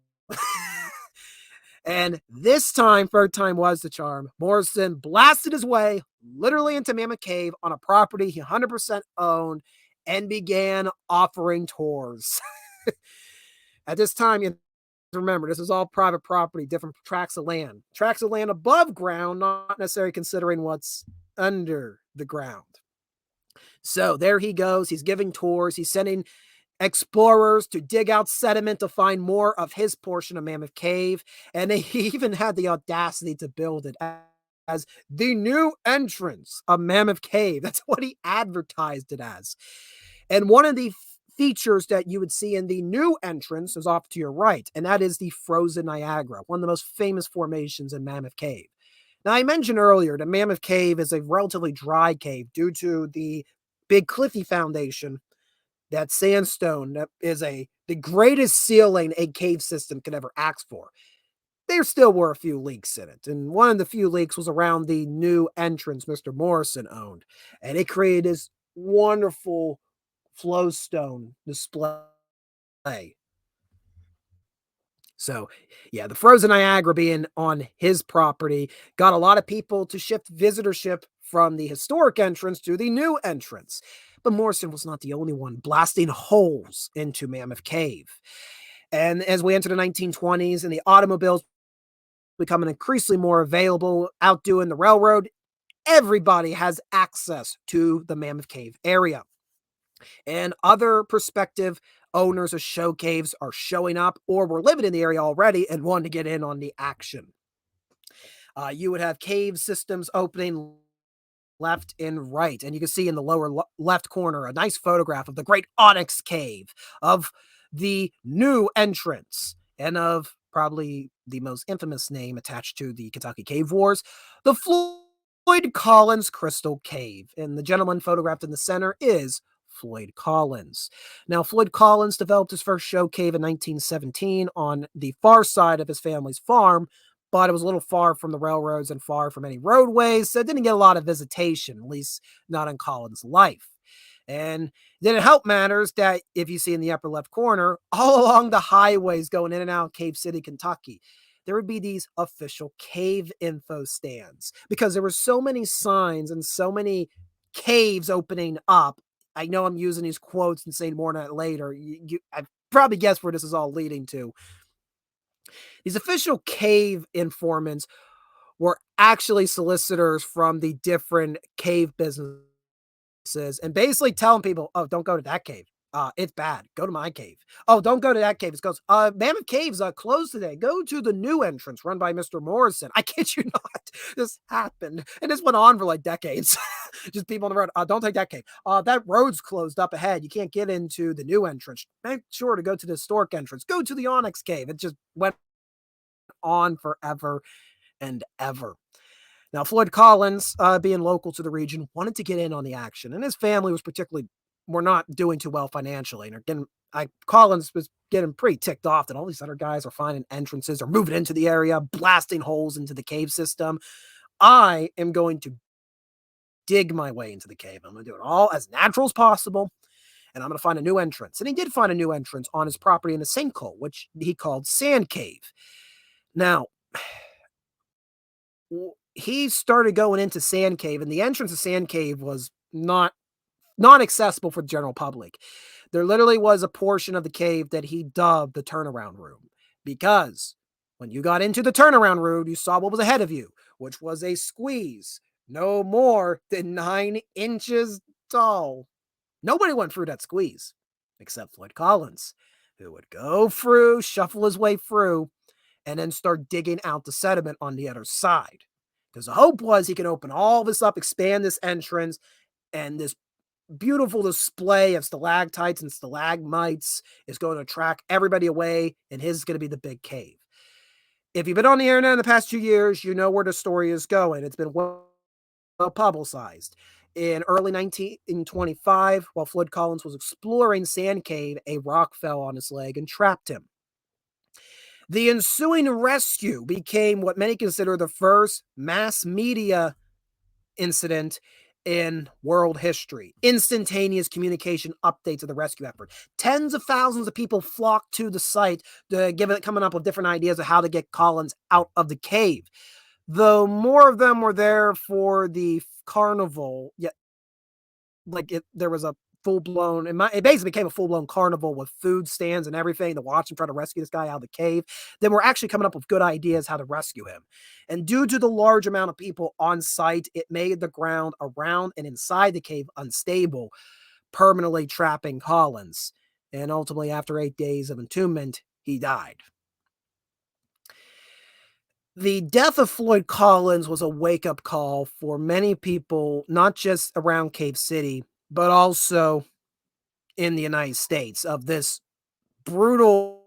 And this time, third time was the charm. Morrison blasted his way literally into Mammoth Cave on a property he 100% owned and began offering tours. At this time, you remember, this is all private property, different tracts of land. Tracts of land above ground, not necessarily considering what's under the ground. So there he goes. He's giving tours. He's sending explorers to dig out sediment to find more of his portion of Mammoth Cave. And he even had the audacity to build it as the new entrance of Mammoth Cave. That's what he advertised it as. And one of the features that you would see in the new entrance is off to your right, and that is the frozen Niagara, one of the most famous formations in Mammoth Cave. Now, I mentioned earlier that Mammoth Cave is a relatively dry cave due to the big cliffy foundation. That sandstone that is the greatest sealing a cave system could ever ask for. There still were a few leaks in it, and one of the few leaks was around the new entrance Mr. Morrison owned, and it created this wonderful flowstone display. So, yeah, the frozen Niagara being on his property got a lot of people to shift visitorship from the historic entrance to the new entrance. But Morrison was not the only one blasting holes into Mammoth Cave. And as we enter the 1920s and the automobiles becoming increasingly more available, outdoing the railroad, everybody has access to the Mammoth Cave area. And other prospective owners of show caves are showing up or were living in the area already and wanting to get in on the action. You would have cave systems opening left and right. And you can see in the lower left corner a nice photograph of the Great Onyx Cave, of the new entrance, and of probably the most infamous name attached to the Kentucky Cave Wars, the Floyd Collins Crystal Cave. And the gentleman photographed in the center is Floyd Collins. Now, Floyd Collins developed his first show cave in 1917 on the far side of his family's farm, but it was a little far from the railroads and far from any roadways, so it didn't get a lot of visitation, at least not in Collins' life. And then it helped matters that if you see in the upper left corner, all along the highways going in and out of Cave City, Kentucky, there would be these official cave info stands because there were so many signs and so many caves opening up. I know I'm using these quotes and saying more on that later. I probably guess where this is all leading to. These official cave informants were actually solicitors from the different cave businesses and basically telling people, oh, don't go to that cave. It's bad. Go to my cave. Oh, don't go to that cave. It goes, Mammoth Cave's closed today. Go to the new entrance run by Mr. Morrison. I kid you not. This happened. And this went on for like decades. Just people on the road. Don't take that cave. That road's closed up ahead. You can't get into the new entrance. Make sure to go to the historic entrance. Go to the Onyx Cave. It just went on forever and ever. Now, Floyd Collins, being local to the region, wanted to get in on the action, and his family were not doing too well financially. And again, Collins was getting pretty ticked off that all these other guys are finding entrances or moving into the area, blasting holes into the cave system. I am going to dig my way into the cave. I'm going to do it all as natural as possible, and I'm going to find a new entrance. And he did find a new entrance on his property in a sinkhole, which he called Sand Cave. Now, he started going into Sand Cave, and the entrance of Sand Cave was not accessible for the general public. There literally was a portion of the cave that he dubbed the turnaround room, because when you got into the turnaround room, you saw what was ahead of you, which was a squeeze no more than 9 inches tall. Nobody went through that squeeze except Floyd Collins, who would go through, shuffle his way through, and then start digging out the sediment on the other side. Because the hope was he could open all this up, expand this entrance, and this beautiful display of stalactites and stalagmites is going to attract everybody away, and his is going to be the big cave. If you've been on the internet in the past 2 years, you know where the story is going. It's been well publicized. In early 1925, while Floyd Collins was exploring Sand Cave, a rock fell on his leg and trapped him. The ensuing rescue became what many consider the first mass media incident in world history. Instantaneous communication updates of the rescue effort. Tens of thousands of people flocked to the site to coming up with different ideas of how to get Collins out of the cave. Though more of them were there for the carnival, yet there was a full-blown, it basically became a full-blown carnival with food stands and everything to watch him try to rescue this guy out of the cave. Then we're actually coming up with good ideas how to rescue him. And due to the large amount of people on site, it made the ground around and inside the cave unstable, permanently trapping Collins. And ultimately, after 8 days of entombment, he died. The death of Floyd Collins was a wake-up call for many people, not just around Cave City, but also in the United States, of this brutal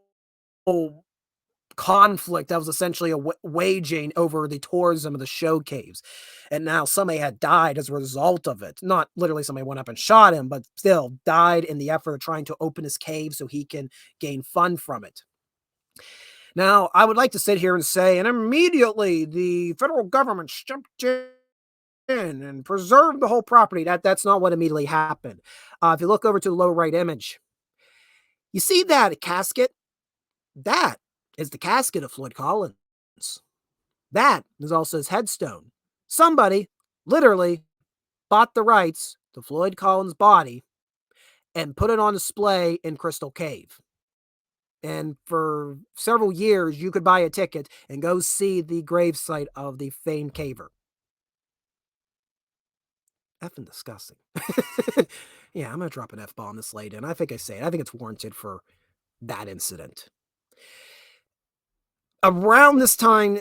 conflict that was essentially waging over the tourism of the show caves. And now somebody had died as a result of it. Not literally somebody went up and shot him, but still died in the effort of trying to open his cave so he can gain fund from it. Now, I would like to sit here and say, and immediately the federal government jumped in and preserved the whole property. That's not what immediately happened. If you look over to the lower right image, you see that casket? That is the casket of Floyd Collins. That is also his headstone. Somebody literally bought the rights to Floyd Collins' body and put it on display in Crystal Cave. And for several years, you could buy a ticket and go see the gravesite of the famed caver. Effing disgusting. Yeah, I'm going to drop an F-bomb this late, and I think I say it. I think it's warranted for that incident. Around this time,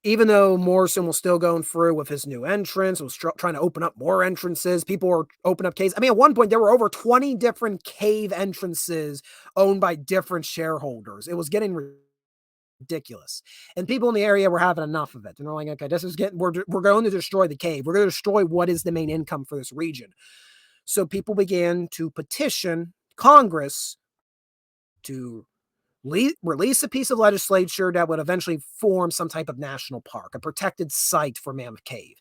even though Morrison was still going through with his new entrance, was trying to open up more entrances, people were opening up caves. I mean, at one point, there were over 20 different cave entrances owned by different shareholders. It was getting ridiculous. And people in the area were having enough of it. And they're like, okay, this is we're going to destroy the cave. We're going to destroy what is the main income for this region. So people began to petition Congress to release a piece of legislature that would eventually form some type of national park, a protected site for Mammoth Cave.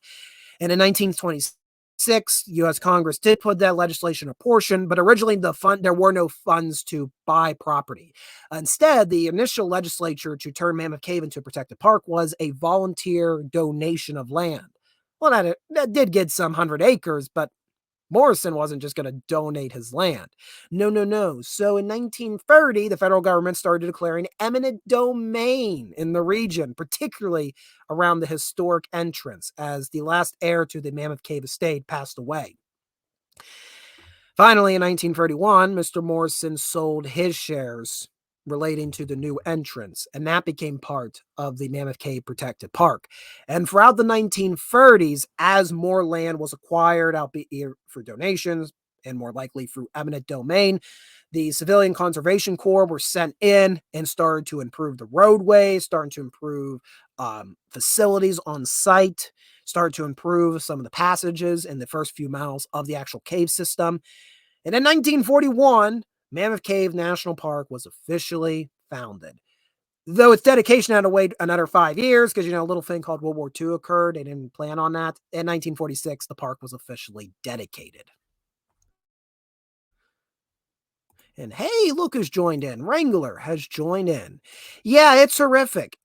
And in 1926, U.S. Congress did put that legislation in portion, but originally there were no funds to buy property. Instead, the initial legislature to turn Mammoth Cave into a protected park was a volunteer donation of land. Well, that did get some 100 acres, but Morrison wasn't just going to donate his land. No. So in 1930, the federal government started declaring eminent domain in the region, particularly around the historic entrance, as the last heir to the Mammoth Cave estate passed away. Finally, in 1931, Mr. Morrison sold his shares relating to the new entrance, and that became part of the Mammoth Cave Protected Park. And throughout the 1930s, as more land was acquired, albeit for donations and more likely through eminent domain, the Civilian Conservation Corps were sent in and started to improve the roadways, starting to improve facilities on site, started to improve some of the passages in the first few miles of the actual cave system. And in 1941, Mammoth Cave National Park was officially founded. Though its dedication had to wait another 5 years because, a little thing called World War II occurred. They didn't plan on that. In 1946, the park was officially dedicated. And hey, look who's joined in. Wrangler has joined in. Yeah, it's horrific.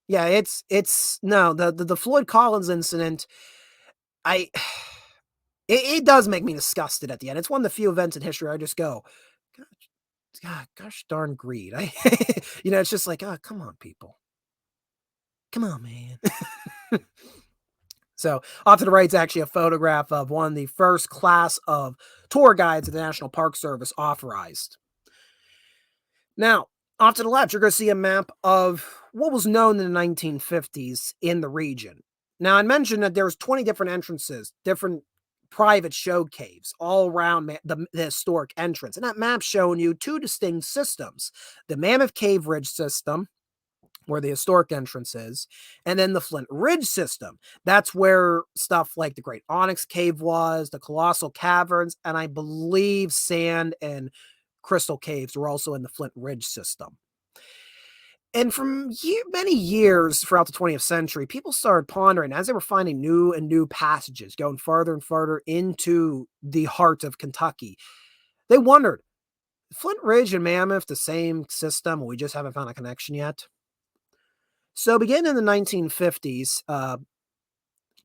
Yeah, the Floyd Collins incident, it does make me disgusted at the end. It's one of the few events in history I just go, gosh darn greed. It's just like, oh, come on, people. Come on, man. So off to the right is actually a photograph of one of the first class of tour guides that the National Park Service authorized. Now, off to the left, you're going to see a map of what was known in the 1950s in the region. Now, I mentioned that there's 20 different entrances, different private show caves all around the historic entrance. And that map's showing you two distinct systems. The Mammoth Cave Ridge system, where the historic entrance is, and then the Flint Ridge system. That's where stuff like the Great Onyx Cave was, the Colossal Caverns, and I believe Sand and Crystal Caves were also in the Flint Ridge system. And from many years throughout the 20th century, people started pondering as they were finding new and new passages going farther and farther into the heart of Kentucky. They wondered, Flint Ridge and Mammoth the same system, and we just haven't found a connection yet? So beginning in the 1950s,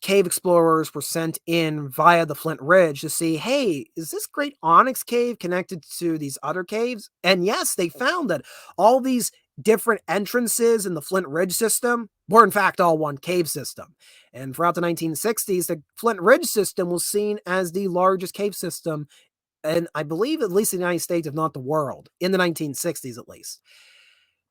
cave explorers were sent in via the Flint Ridge to see, hey, is this Great Onyx Cave connected to these other caves? And yes, they found that all these different entrances in the Flint Ridge system were in fact all one cave system. And throughout the 1960s, the Flint Ridge system was seen as the largest cave system, and I believe at least the United States, if not the world, in the 1960s at least.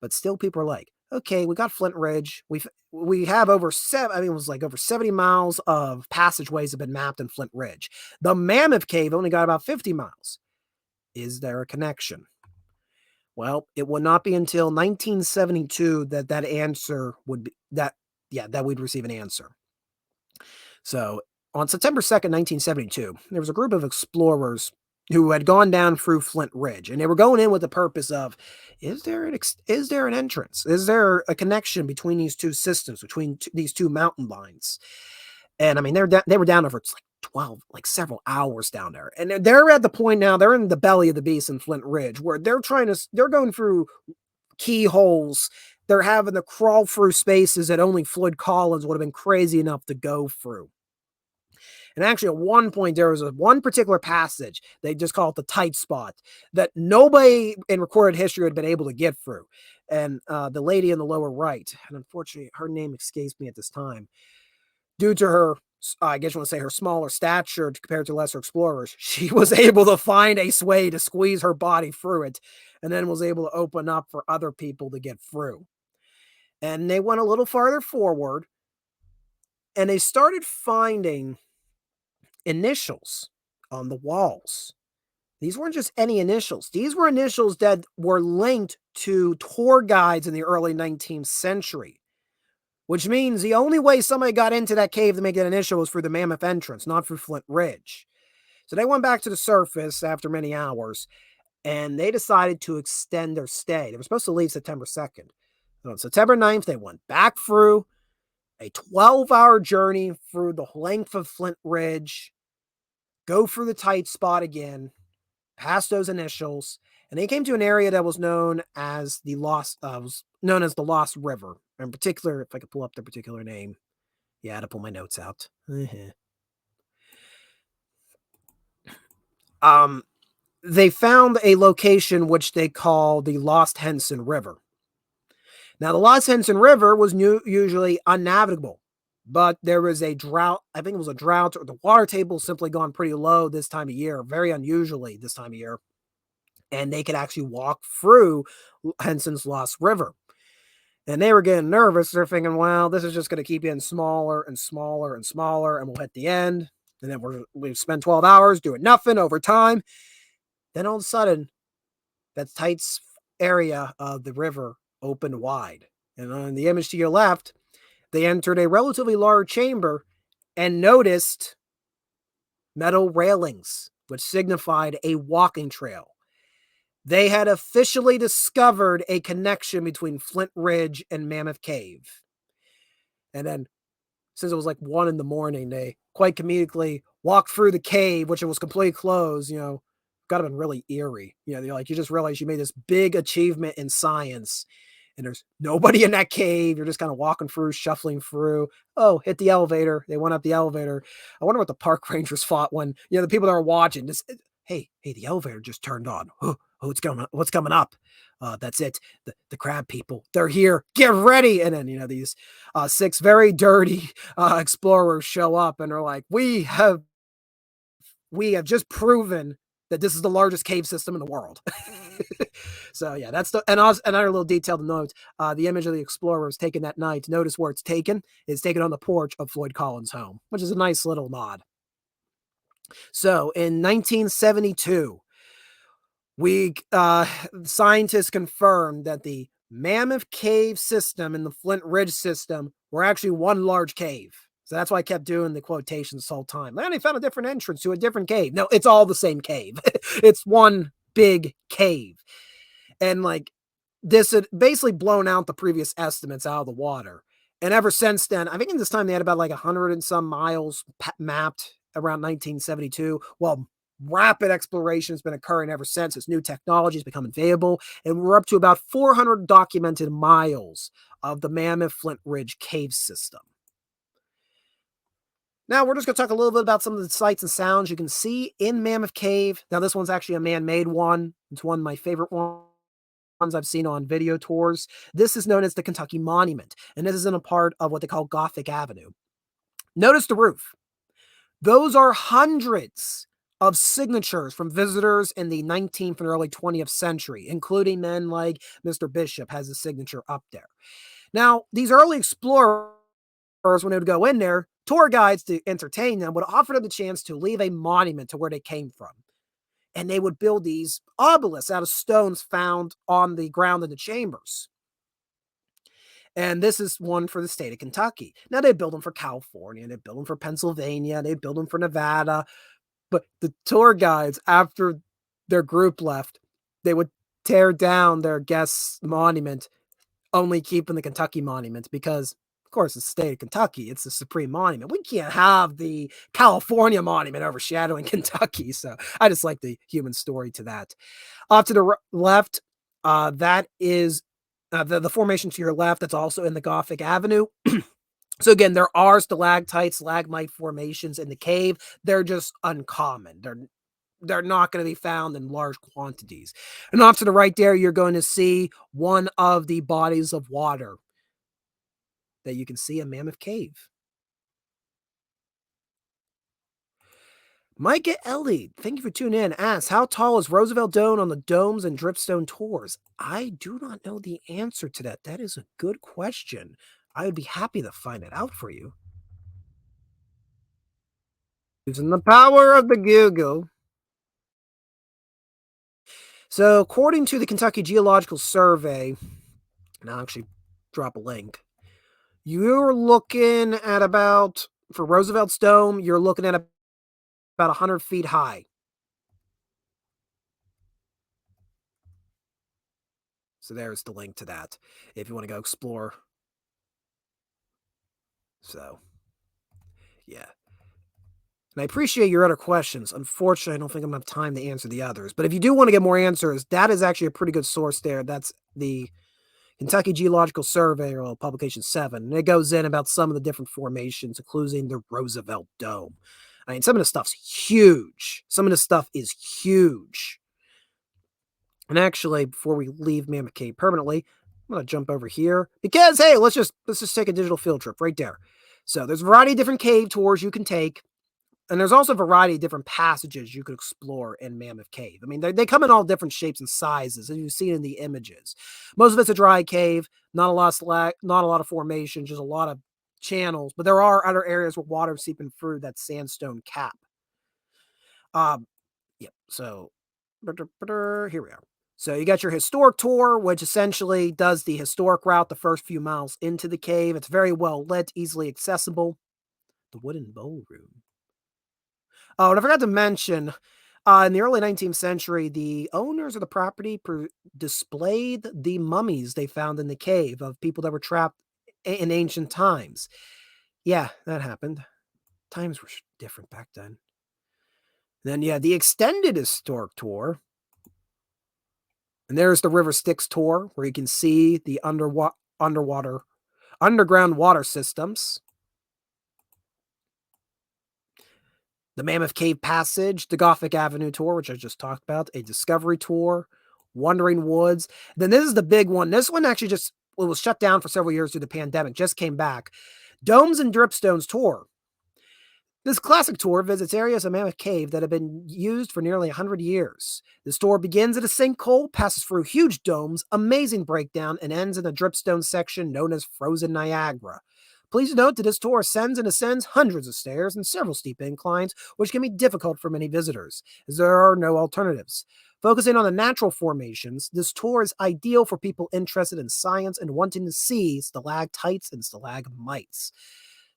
But still people are like, okay, we got Flint Ridge. We have over 70 miles of passageways have been mapped in Flint Ridge. The Mammoth Cave only got about 50 miles. Is there a connection? Well, it would not be until 1972 that answer would be that we'd receive an answer. So on September 2nd, 1972, there was a group of explorers who had gone down through Flint Ridge, and they were going in with the purpose of, is there an entrance? Is there a connection between these two systems, between these two mountain lines? And I mean, they were down over several hours down there, and they're at the point now. They're in the belly of the beast in Flint Ridge, where they're going through keyholes. They're having to crawl through spaces that only Floyd Collins would have been crazy enough to go through. And actually, at one point, there was one particular passage, they just call it the tight spot, that nobody in recorded history had been able to get through. And the lady in the lower right, and unfortunately, her name escapes me at this time, due to her, I guess you want to say her smaller stature compared to lesser explorers, she was able to find a way to squeeze her body through it, and then was able to open up for other people to get through. And they went a little farther forward, and they started finding initials on the walls. These weren't just any initials. These were initials that were linked to tour guides in the early 19th century, which means the only way somebody got into that cave to make that initial was through the Mammoth entrance, not through Flint Ridge. So they went back to the surface after many hours, and they decided to extend their stay. They were supposed to leave September 2nd. So on September 9th, they went back through a 12-hour journey through the length of Flint Ridge, go through the tight spot again, past those initials, and they came to an area that was known as the Lost River. In particular, if I could pull up the particular name. Yeah, I had to pull my notes out. They found a location which they call the Lost Henson River. Now, the Lost Henson River was usually unnavigable, but there was a drought. I think it was a drought, or the water table simply gone pretty low this time of year, very unusually this time of year. And they could actually walk through Henson's Lost River. And they were getting nervous. They're thinking, well, this is just going to keep getting smaller and smaller and smaller, and we'll hit the end. And then we've spent 12 hours doing nothing over time. Then all of a sudden, that tight area of the river opened wide. And on the image to your left, they entered a relatively large chamber and noticed metal railings, which signified a walking trail. They had officially discovered a connection between Flint Ridge and Mammoth Cave. And then, since it was like 1 a.m, they quite comedically walked through the cave, which it was completely closed. Got to have been really eerie. You just realize you made this big achievement in science, and there's nobody in that cave. You're just kind of walking through, shuffling through. Oh, hit the elevator. They went up the elevator. I wonder what the park rangers thought when, the people that are watching just, hey, the elevator just turned on. Oh, what's coming up? That's it. The crab people, they're here. Get ready. And then, these 6 very dirty explorers show up, and they're like, we have just proven that this is the largest cave system in the world. So yeah, and also another little detailed note. The image of the explorers taken that night, notice where it's taken. It's taken on the porch of Floyd Collins' home, which is a nice little nod. So in 1972, scientists confirmed that the Mammoth Cave system and the Flint Ridge system were actually one large cave. So that's why I kept doing the quotations this whole time. And they found a different entrance to a different cave. No, it's all the same cave. It's one big cave. And this had basically blown out the previous estimates out of the water. And ever since then, I think in this time they had about like 100 and some miles mapped around 1972. Well, rapid exploration has been occurring ever since as new technology has become available. And we're up to about 400 documented miles of the Mammoth Flint Ridge cave system. Now, we're just going to talk a little bit about some of the sights and sounds you can see in Mammoth Cave. Now, this one's actually a man-made one. It's one of my favorite ones I've seen on video tours. This is known as the Kentucky Monument, and this is in a part of what they call Gothic Avenue. Notice the roof. Those are hundreds of signatures from visitors in the 19th and early 20th century, including men like Mr. Bishop has a signature up there. Now, these early explorers, when they would go in there, tour guides to entertain them would offer them the chance to leave a monument to where they came from. And they would build these obelisks out of stones found on the ground in the chambers. And this is one for the state of Kentucky. Now, they build them for California, they build them for Pennsylvania, they build them for Nevada. But the tour guides, after their group left, they would tear down their guest's monument, only keeping the Kentucky monument because, of course, it's the state of Kentucky. It's the supreme monument. We can't have the California monument overshadowing Kentucky. So I just like the human story to that. Off to the left, that is the formation to your left. That's also in the Gothic Avenue. So again, there are stalactite, stalagmite formations in the cave. They're just uncommon. They're not going to be found in large quantities. And off to the right there, you're going to see one of the bodies of water that you can see in Mammoth Cave. Micah Ellie, thank you for tuning in, asks, how tall is Roosevelt Dome on the domes and dripstone tours? I do not know the answer to that. That is a good question. I would be happy to find it out for you. Using the power of the Google. So, according to the Kentucky Geological Survey, and I'll actually drop a link, you're looking at about, for Roosevelt's Dome, you're looking at about 100 feet high. So there's the link to that if you want to go explore. So, yeah. And I appreciate your other questions. Unfortunately, I don't think I'm going to have time to answer the others. But if you do want to get more answers, that is actually a pretty good source there. That's the Kentucky Geological Survey, or Publication 7. And it goes in about some of the different formations, including the Roosevelt Dome. I mean, some of the stuff's huge. Some of the stuff is huge. And actually, before we leave Mammoth Cave permanently, I'm going to jump over here because, hey, let's just take a digital field trip right there. So there's a variety of different cave tours you can take. And there's also a variety of different passages you could explore in Mammoth Cave. I mean, they come in all different shapes and sizes, as you've seen in the images. Most of it's a dry cave, not a lot of formation, just a lot of channels. But there are other areas where water is seeping through that sandstone cap. Yep. So here we are. So you got your historic tour, which essentially does the historic route the first few miles into the cave. It's very well lit, easily accessible. The wooden ballroom. Oh, and I forgot to mention, in the early 19th century, the owners of the property displayed the mummies they found in the cave of people that were trapped in ancient times. Yeah, that happened. Times were different back then. Then, yeah, the extended historic tour. And there's the River Styx tour, where you can see the underground water systems. The Mammoth Cave Passage, the Gothic Avenue tour, which I just talked about, a Discovery tour, Wandering Woods. Then this is the big one. This one actually was shut down for several years due to the pandemic, just came back. Domes and Dripstones tour. This classic tour visits areas of Mammoth Cave that have been used for nearly 100 years. This tour begins at a sinkhole, passes through huge domes, amazing breakdown, and ends in a dripstone section known as Frozen Niagara. Please note that this tour ascends and ascends hundreds of stairs and several steep inclines, which can be difficult for many visitors, as there are no alternatives. Focusing on the natural formations, this tour is ideal for people interested in science and wanting to see stalactites and stalagmites.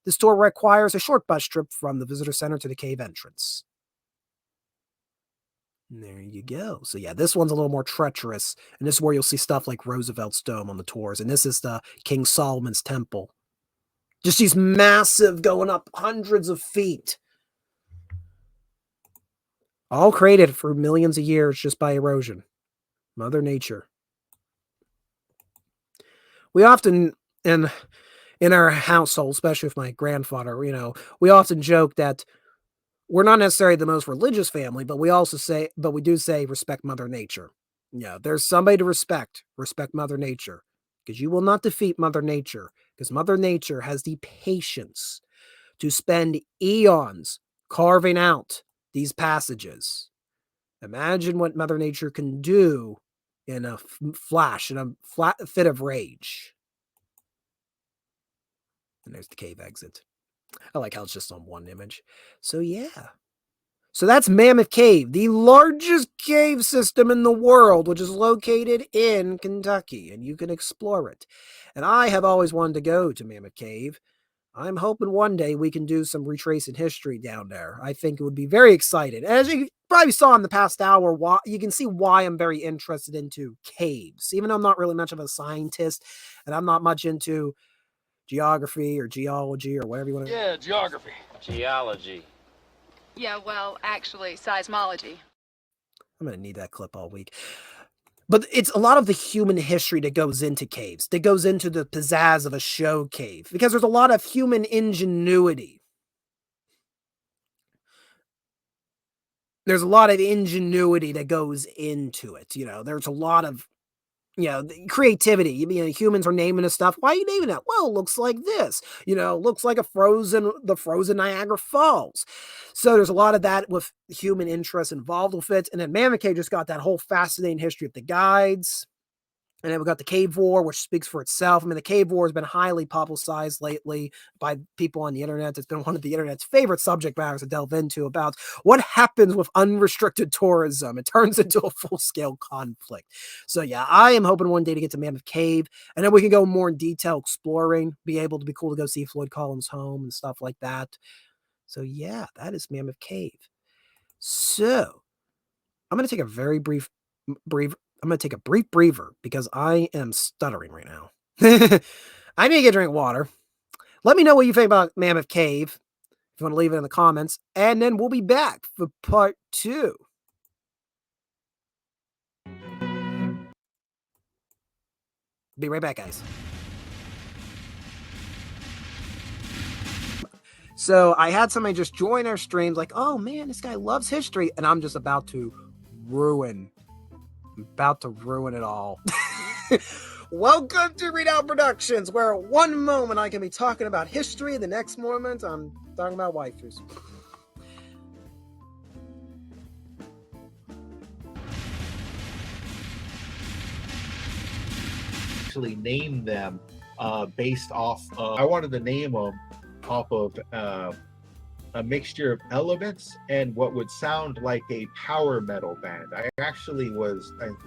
This tour requires a short bus trip from the visitor center to the cave entrance. And there you go. So yeah, this one's a little more treacherous, and this is where you'll see stuff like Roosevelt's Dome on the tours, and this is the King Solomon's Temple. Just these massive, going up hundreds of feet. All created for millions of years just by erosion. Mother Nature. We often, in our household, especially with my grandfather, we often joke that we're not necessarily the most religious family, but we do say respect Mother Nature. Yeah, there's somebody to respect. Respect Mother Nature. Because you will not defeat Mother Nature. Because Mother Nature has the patience to spend eons carving out these passages. Imagine what Mother Nature can do in a flash, in a fit of rage. And there's the cave exit. I like how it's just on one image. So yeah. So that's Mammoth Cave, the largest cave system in the world, which is located in Kentucky, and you can explore it. And I have always wanted to go to Mammoth Cave. I'm hoping one day we can do some retracing history down there. I think it would be very exciting. As you probably saw in the past hour, you can see why I'm very interested into caves. Even though I'm not really much of a scientist, and I'm not much into geography or geology or whatever you want to... Yeah, geography. Geology. Yeah, well, actually, seismology. I'm going to need that clip all week. But it's a lot of the human history that goes into caves, that goes into the pizzazz of a show cave, because there's a lot of human ingenuity. There's a lot of ingenuity that goes into it. There's a lot of, creativity. Humans are naming this stuff. Why are you naming it? Well, it looks like this. Looks like the frozen Niagara Falls. So there's a lot of that with human interest involved with it. And then Mammoth Cave just got that whole fascinating history of the guides. And then we got the Cave War, which speaks for itself. The Cave War has been highly publicized lately by people on the internet. It's been one of the internet's favorite subject matters to delve into about what happens with unrestricted tourism. It turns into a full-scale conflict. So yeah, I am hoping one day to get to Mammoth Cave, and then we can go more in detail exploring, be able to be cool to go see Floyd Collins' home and stuff like that. So yeah, that is Mammoth Cave. So I'm going to take a very brief I'm going to take a brief breather because I am stuttering right now. I need to get a drink of water. Let me know what you think about Mammoth Cave. If you want to leave it in the comments. And then we'll be back for part 2. Be right back, guys. So I had somebody just join our streams like, oh man, this guy loves history. And I'm just about to ruin it all. Welcome to Readout Productions, where one moment I can be talking about history, the next moment I'm talking about waifus. Actually name them based off of, I wanted to name them off of a mixture of elements and what would sound like a power metal band. I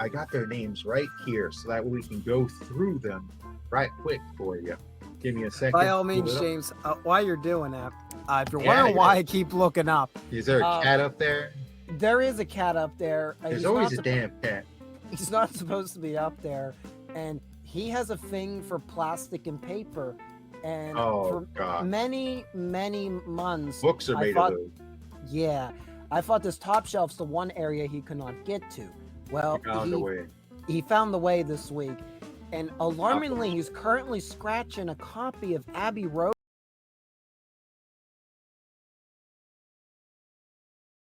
got their names right here so that we can go through them right quick for you. Give me a second. By all means, James, while you're doing that, if you're wondering why I keep looking up. Is there a cat up there? There is a cat up there. There's always a damn cat. He's not supposed to be up there. And he has a thing for plastic and paper. And for many, many months, books are made of those. Yeah, I thought this top shelf's the one area he could not get to. Well, he found the way this week, and alarmingly, he's currently scratching a copy of Abbey Road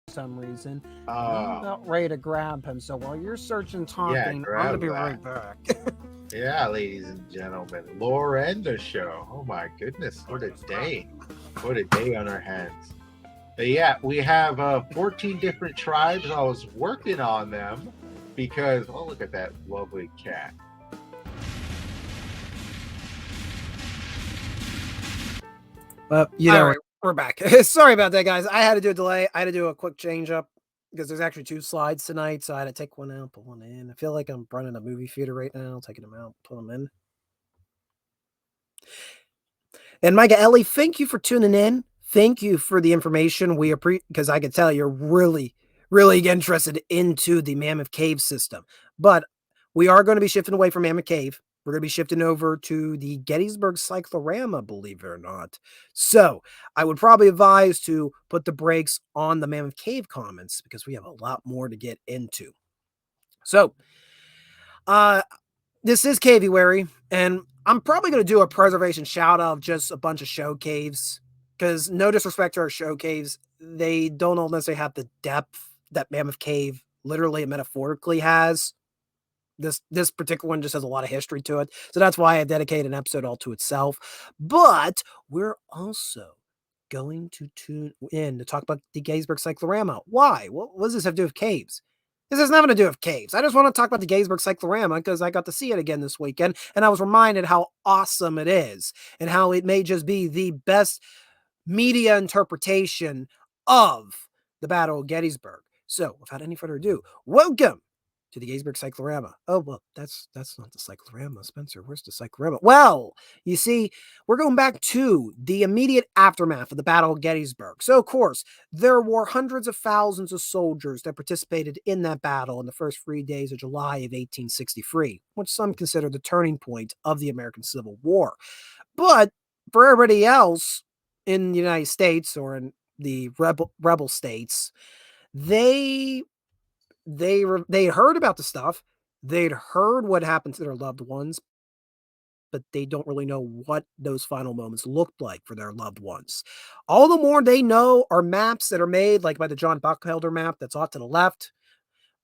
for some reason. I'm about ready to grab him. So while you're searching, talking, I'm gonna be right back. Yeah, ladies and gentlemen, Lorenda show. Oh my goodness, what a day. What a day on our hands. But yeah, we have 14 different tribes. I was working on them because, oh, look at that lovely cat. Well, we're back. Sorry about that, guys. I had to do a delay. I had to do a quick change up because there's actually 2 slides tonight, so I had to take one out, put one in. I feel like I'm running a movie theater right now, taking them out, put them in. And Micah Ellie, thank you for tuning in. Thank you for the information. We appreciate, because I can tell you're really, really interested into the Mammoth Cave system. But we are going to be shifting away from Mammoth Cave. We're going to be shifting over to the Gettysburg Cyclorama, believe it or not. So I would probably advise to put the brakes on the Mammoth Cave comments because we have a lot more to get into. So, this is Caveuary, and I'm probably going to do a preservation shout out of just a bunch of show caves because no disrespect to our show caves, they don't all necessarily have the depth that Mammoth Cave literally and metaphorically has. This particular one just has a lot of history to it. So that's why I dedicate an episode all to itself. But we're also going to tune in to talk about the Gettysburg Cyclorama. Why? What does this have to do with caves? This has nothing to do with caves. I just want to talk about the Gettysburg Cyclorama because I got to see it again this weekend, and I was reminded how awesome it is and how it may just be the best media interpretation of the Battle of Gettysburg. So, without any further ado, welcome to the Gettysburg Cyclorama. Oh, well, that's not the Cyclorama, Spencer. Where's the Cyclorama? Well, you see, we're going back to the immediate aftermath of the Battle of Gettysburg. So, of course, there were hundreds of thousands of soldiers that participated in that battle in the first 3 days of July of 1863, which some consider the turning point of the American Civil War. But for everybody else in the United States or in the rebel states, they heard about the stuff. They'd heard what happened to their loved ones, but they don't really know what those final moments looked like for their loved ones. All the more they know are maps that are made, like by the John Buckhalter map that's off to the left,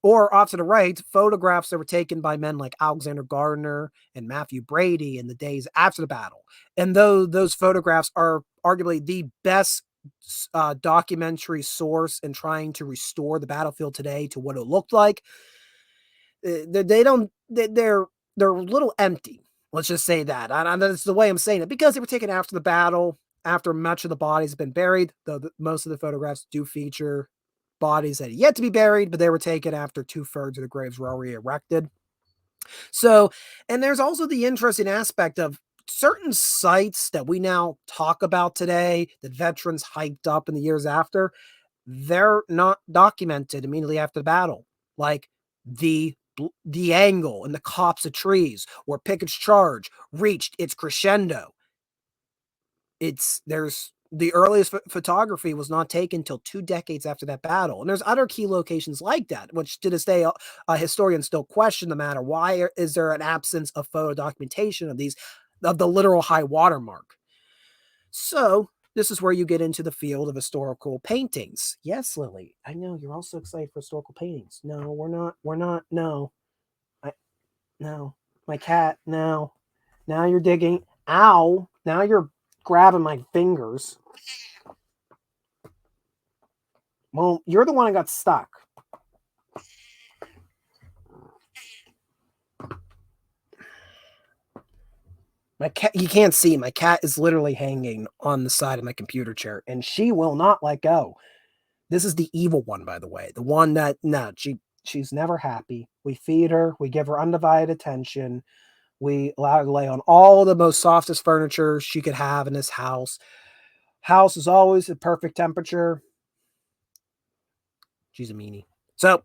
or off to the right, photographs that were taken by men like Alexander Gardner and Matthew Brady in the days after the battle. And though those photographs are arguably the best documentary source in trying to restore the battlefield today to what it looked like, they're a little empty. Let's just say that. And that's the way I'm saying it because they were taken after the battle, after much of the bodies have been buried, though most of the photographs do feature bodies that had yet to be buried, but they were taken after 2/3 of the graves were already erected. So, and there's also the interesting aspect of certain sites that we now talk about today that veterans hyped up in the years after, they're not documented immediately after the battle, like the angle and the copse of trees where Pickett's charge reached its crescendo. There's the earliest photography was not taken until 2 decades after that battle. And there's other key locations like that, which to this day, historians still question the matter. Why is there an absence of photo documentation of the literal high watermark? So this is where you get into the field of historical paintings. Yes, Lily, I know you're also excited for historical paintings. No, we're not. No, no, my cat. No, now you're digging. Ow, now you're grabbing my fingers. Well, you're the one that got stuck. My cat, you can't see, my cat is literally hanging on the side of my computer chair, and she will not let go. This is the evil one, by the way. The one that, no, she's never happy. We feed her, we give her undivided attention. We allow her to lay on all the most softest furniture she could have in this house. House is always at perfect temperature. She's a meanie. So,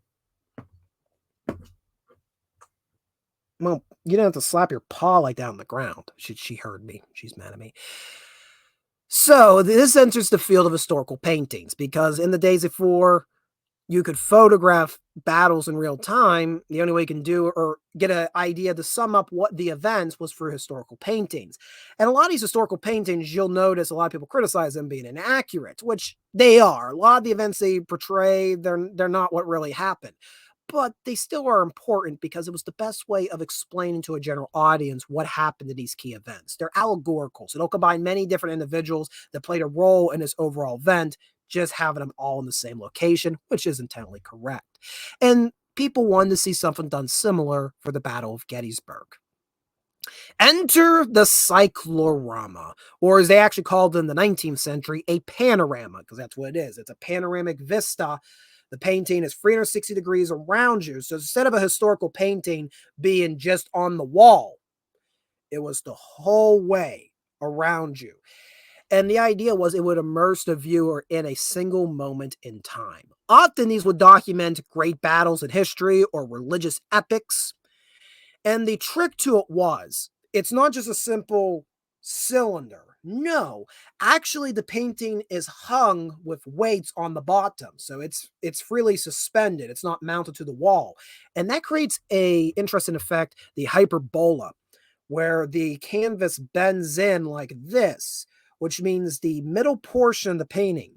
well, you don't have to slap your paw like that on the ground. She heard me. She's mad at me. So, this enters the field of historical paintings because in the days before you could photograph battles in real time, the only way you can do or get an idea to sum up what the events was through historical paintings. And a lot of these historical paintings, you'll notice a lot of people criticize them being inaccurate, which they are. A lot of the events they portray, they're not what really happened. But they still are important because it was the best way of explaining to a general audience what happened to these key events. They're allegorical, so they'll combine many different individuals that played a role in this overall event, just having them all in the same location, which is entirely correct. And people wanted to see something done similar for the Battle of Gettysburg. Enter the cyclorama, or as they actually called it in the 19th century, a panorama, because that's what it is. It's a panoramic vista. The painting is 360 degrees around you. So instead of a historical painting being just on the wall, it was the whole way around you. And the idea was it would immerse the viewer in a single moment in time. Often these would document great battles in history or religious epics. And the trick to it was, it's not just a simple cylinder. No, actually the painting is hung with weights on the bottom. So it's freely suspended. It's not mounted to the wall. And that creates a interesting effect, the hyperbola, where the canvas bends in like this, which means the middle portion of the painting,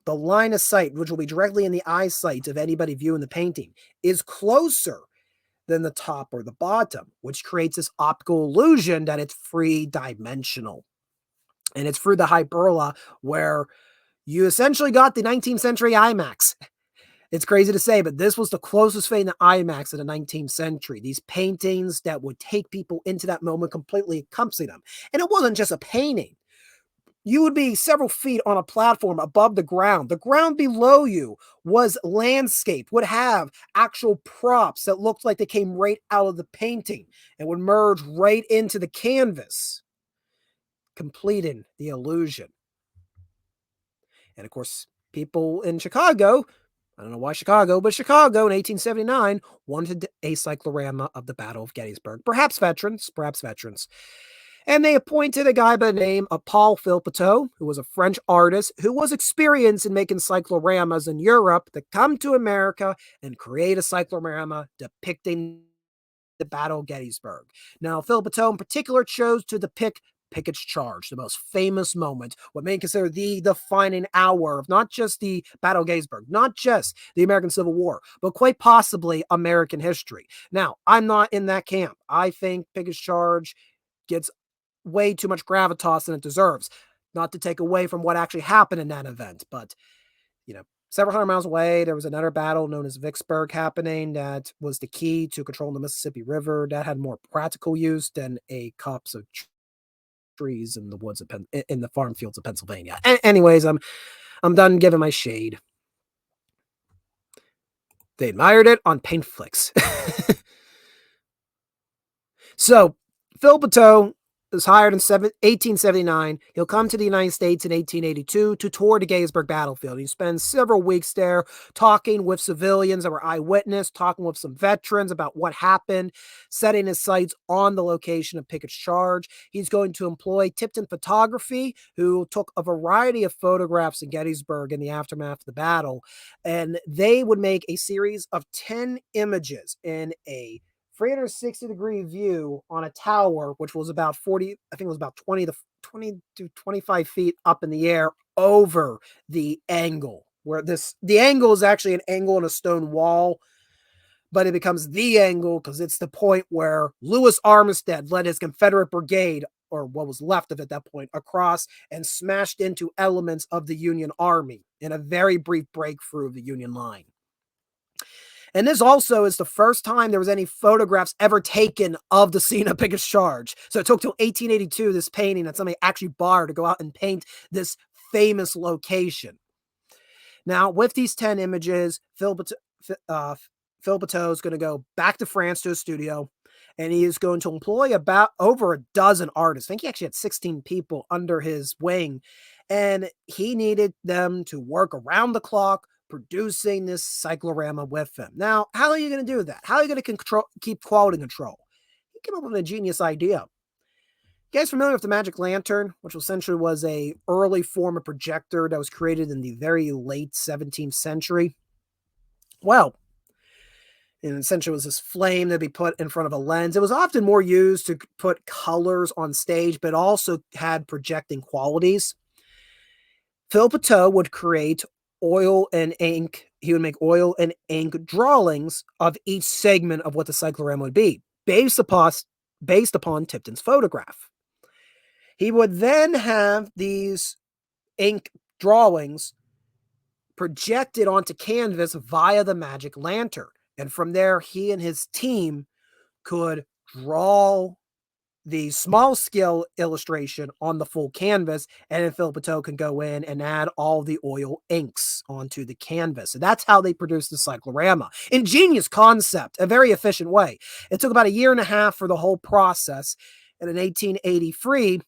the line of sight, which will be directly in the eyesight of anybody viewing the painting, is closer than the top or the bottom, which creates this optical illusion that it's three-dimensional. And it's through the hyperbola where you essentially got the 19th century IMAX. It's crazy to say, but this was the closest thing to IMAX in the 19th century. These paintings that would take people into that moment, completely encompassing them. And it wasn't just a painting. You would be several feet on a platform above the ground. The ground below you was landscape, would have actual props that looked like they came right out of the painting and would merge right into the canvas, completing the illusion. And of course, people in Chicago, I don't know why Chicago, but Chicago in 1879 wanted a cyclorama of the Battle of Gettysburg. Perhaps veterans. And they appointed a guy by the name of Paul Philpotteau, who was a French artist who was experienced in making cycloramas in Europe, to come to America and create a cyclorama depicting the Battle of Gettysburg. Now, Philpotteau in particular chose to depict Pickett's Charge, the most famous moment, what many consider the defining hour of not just the Battle of Gettysburg, not just the American Civil War, but quite possibly American history. Now, I'm not in that camp. I think Pickett's Charge gets way too much gravitas than it deserves. Not to take away from what actually happened in that event, but, several hundred miles away, there was another battle known as Vicksburg happening that was the key to controlling the Mississippi River. That had more practical use than a copse of trees in the woods of in the farm fields of Pennsylvania. Anyways, I'm done giving my shade. They admired it on Paintflix. So, Philpotteau was hired in 1879. He'll come to the United States in 1882 to tour the Gettysburg battlefield. He spends several weeks there talking with civilians that were eyewitness, talking with some veterans about what happened, setting his sights on the location of Pickett's Charge. He's going to employ Tipton Photography, who took a variety of photographs in Gettysburg in the aftermath of the battle, and they would make a series of 10 images in a 360-degree view on a tower, which was about 20 to 25 feet up in the air over the angle, where the angle is actually an angle in a stone wall, but it becomes the angle because it's the point where Lewis Armistead led his Confederate brigade, or what was left of it at that point, across and smashed into elements of the Union Army in a very brief breakthrough of the Union line. And this also is the first time there was any photographs ever taken of the scene of Pickett's Charge. So it took till 1882, this painting that somebody actually borrowed to go out and paint this famous location. Now, with these 10 images, Philpotteau is going to go back to France to a studio, and he is going to employ about over a dozen artists. I think he actually had 16 people under his wing, and he needed them to work around the clock, producing this cyclorama with him. Now, how are you going to do that? How are you going to keep quality control? He came up with a genius idea. You guys familiar with the magic lantern, which essentially was a early form of projector that was created in the very late 17th century? Well, and essentially was this flame that would be put in front of a lens. It was often more used to put colors on stage, but also had projecting qualities. Philpotteau would create oil and ink. He would make oil and ink drawings of each segment of what the cyclorama would be, based upon Tipton's photograph. He would then have these ink drawings projected onto canvas via the magic lantern. And from there, he and his team could draw the small scale illustration on the full canvas, and then Philpotteau can go in and add all the oil inks onto the canvas. So that's how they produced the cyclorama. Ingenious concept, a very efficient way. It took about a year and a half for the whole process, and in 1883,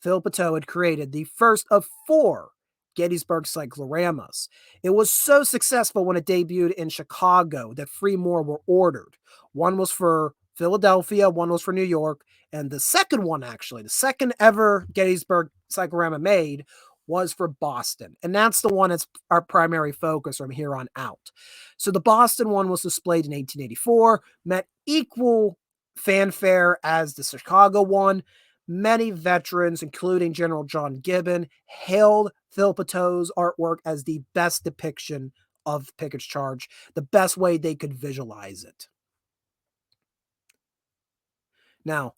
Phil Pateau had created the first of 4 Gettysburg Cycloramas. It was so successful when it debuted in Chicago that 3 more were ordered. One was for Philadelphia, one was for New York, and the second one, actually, the second ever Gettysburg Cyclorama made, was for Boston. And that's the one that's our primary focus from here on out. So the Boston one was displayed in 1884, met equal fanfare as the Chicago one. Many veterans, including General John Gibbon, hailed Phil Pateau's artwork as the best depiction of Pickett's Charge, the best way they could visualize it. Now,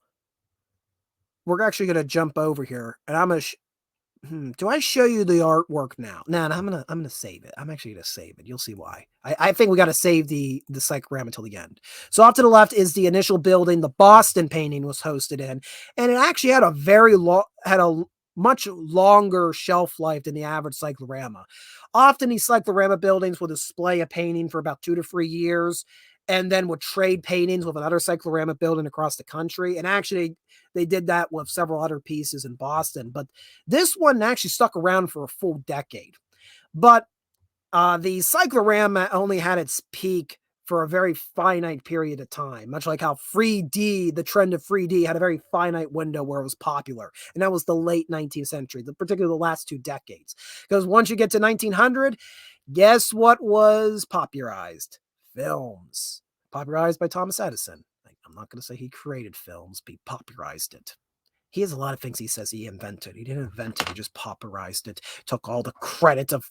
we're actually going to jump over here, and I'm going to do I show you the artwork now? No, I'm gonna save it. I'm actually gonna save it. You'll see why. I think we got to save the cyclogram until the end. So off to the left is the initial building the Boston painting was hosted in, and it actually had a much longer shelf life than the average cyclorama. Often these cyclorama buildings will display a painting for about 2 to 3 years, and then would trade paintings with another cyclorama building across the country. And actually, they did that with several other pieces in Boston. But this one actually stuck around for a full decade. But the cyclorama only had its peak for a very finite period of time, much like how 3D, the trend of 3D, had a very finite window where it was popular. And that was the late 19th century, particularly the last 2 decades. Because once you get to 1900, guess what was popularized? Films. Popularized by Thomas Edison. I'm not going to say he created films, but he popularized it. He has a lot of things he says he invented. He didn't invent it. He just popularized it. Took all the credit of...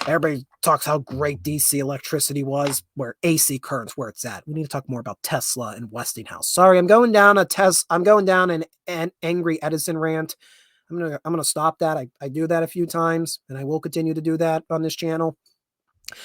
Everybody talks how great DC electricity was, where AC currents, where it's at. We need to talk more about Tesla and Westinghouse. Sorry, I'm going down an angry Edison rant. I'm gonna stop that. I do that a few times, and I will continue to do that on this channel.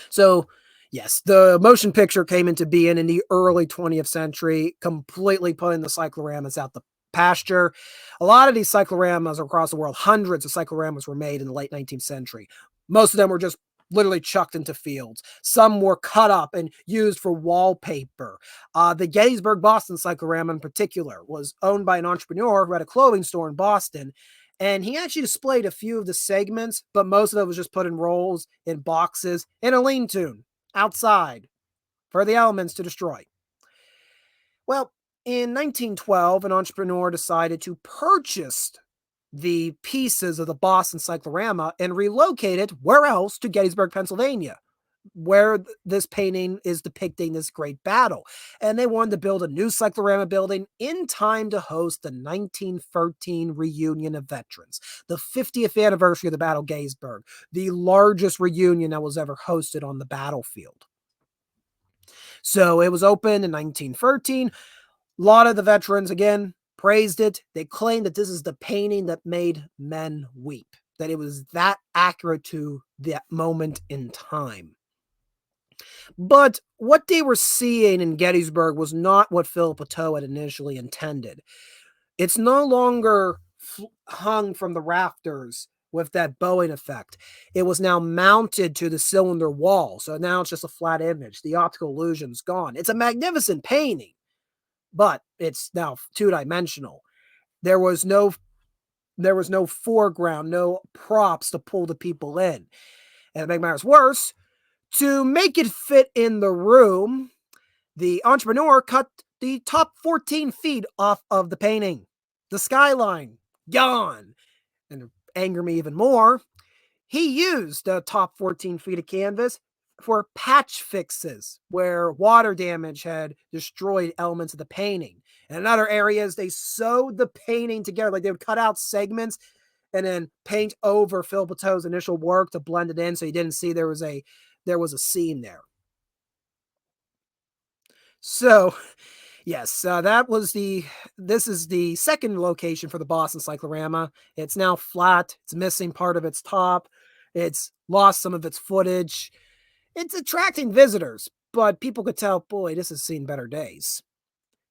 So, yes, the motion picture came into being in the early 20th century, completely putting the cycloramas out the pasture. A lot of these cycloramas across the world, hundreds of cycloramas were made in the late 19th century. Most of them were just literally chucked into fields. Some were cut up and used for wallpaper. The Gettysburg Boston cyclorama in particular was owned by an entrepreneur who had a clothing store in Boston. And he actually displayed a few of the segments, but most of it was just put in rolls, in boxes, in a lean-to outside for the elements to destroy. Well, in 1912, an entrepreneur decided to purchase the pieces of the Boston cyclorama and relocate it where else? To Gettysburg, Pennsylvania, where this painting is depicting this great battle. And they wanted to build a new cyclorama building in time to host the 1913 reunion of veterans, the 50th anniversary of the Battle of Gettysburg, the largest reunion that was ever hosted on the battlefield. So it was opened in 1913. A lot of the veterans, again, praised it. They claimed that this is the painting that made men weep, that it was that accurate to that moment in time. But what they were seeing in Gettysburg was not what Phil Pateau had initially intended. It's no longer hung from the rafters with that bowing effect. It was now mounted to the cylinder wall. So now it's just a flat image. The optical illusion's gone. It's a magnificent painting, but it's now 2-dimensional. There was no foreground, no props to pull the people in. And to make matters worse, to make it fit in the room, the entrepreneur cut the top 14 feet off of the painting. The skyline, gone. And to anger me even more, he used the top 14 feet of canvas for patch fixes where water damage had destroyed elements of the painting. And in other areas, they sewed the painting together. Like they would cut out segments and then paint over Phil Pateau's initial work to blend it in so you didn't see there was a seam there. So, yes, this is the second location for the Boston cyclorama. It's now flat. It's missing part of its top. It's lost some of its footage. It's attracting visitors, but people could tell, boy, this has seen better days.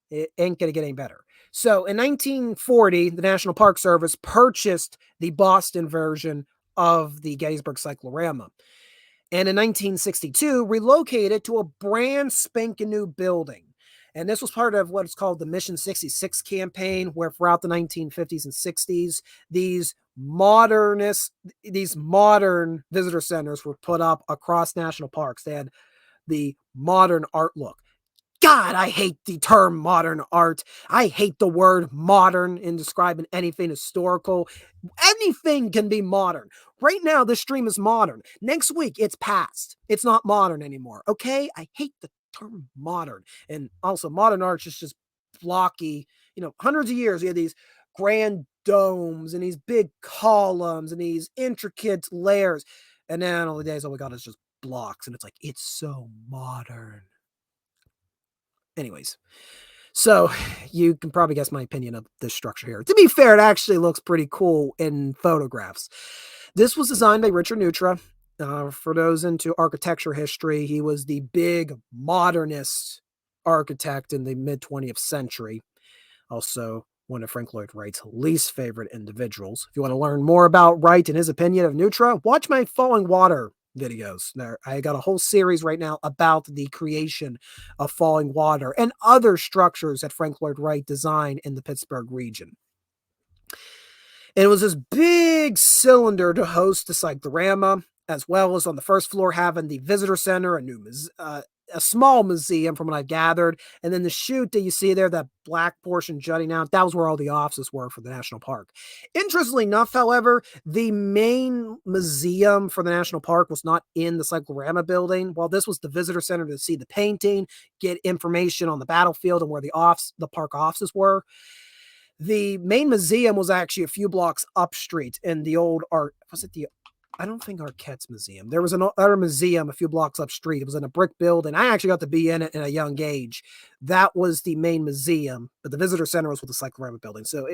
It ain't going to get any better. So in 1940, the National Park Service purchased the Boston version of the Gettysburg Cyclorama. And in 1962, relocated to a brand spanking new building. And this was part of what is called the Mission 66 campaign, where throughout the 1950s and 60s, these modern visitor centers were put up across national parks. They had the modern art look. God, I hate the term modern art. I hate the word modern in describing anything historical. Anything can be modern. Right now, this stream is modern. Next week, it's past. It's not modern anymore. Okay? I hate the term modern. And also, modern art is just blocky. Hundreds of years, we had these grand domes and these big columns and these intricate layers. And then all the days, all we got is just blocks. And it's like, it's so modern. Anyways, so you can probably guess my opinion of this structure here. To be fair, it actually looks pretty cool in photographs. This was designed by Richard Neutra. For those into architecture history, he was the big modernist architect in the mid-20th century. Also, one of Frank Lloyd Wright's least favorite individuals. If you want to learn more about Wright and his opinion of Neutra, watch my Falling Water videos. I got a whole series right now about the creation of Falling Water and other structures that Frank Lloyd Wright designed in the Pittsburgh region. And it was this big cylinder to host the cyclorama, as well as on the first floor having the visitor center, a small museum from what I've gathered. And then the chute that you see there, that black portion jutting out, that was where all the offices were for the national park. Interestingly enough, however, the main museum for the national park was not in the cyclorama building. While this was the visitor center to see the painting, get information on the battlefield and where the park offices were, the main museum was actually a few blocks up street in the old I don't think Arquette's museum. There was another museum a few blocks up street. It was in a brick building. I actually got to be in it in a young age. That was the main museum, but the visitor center was with the cyclorama building. So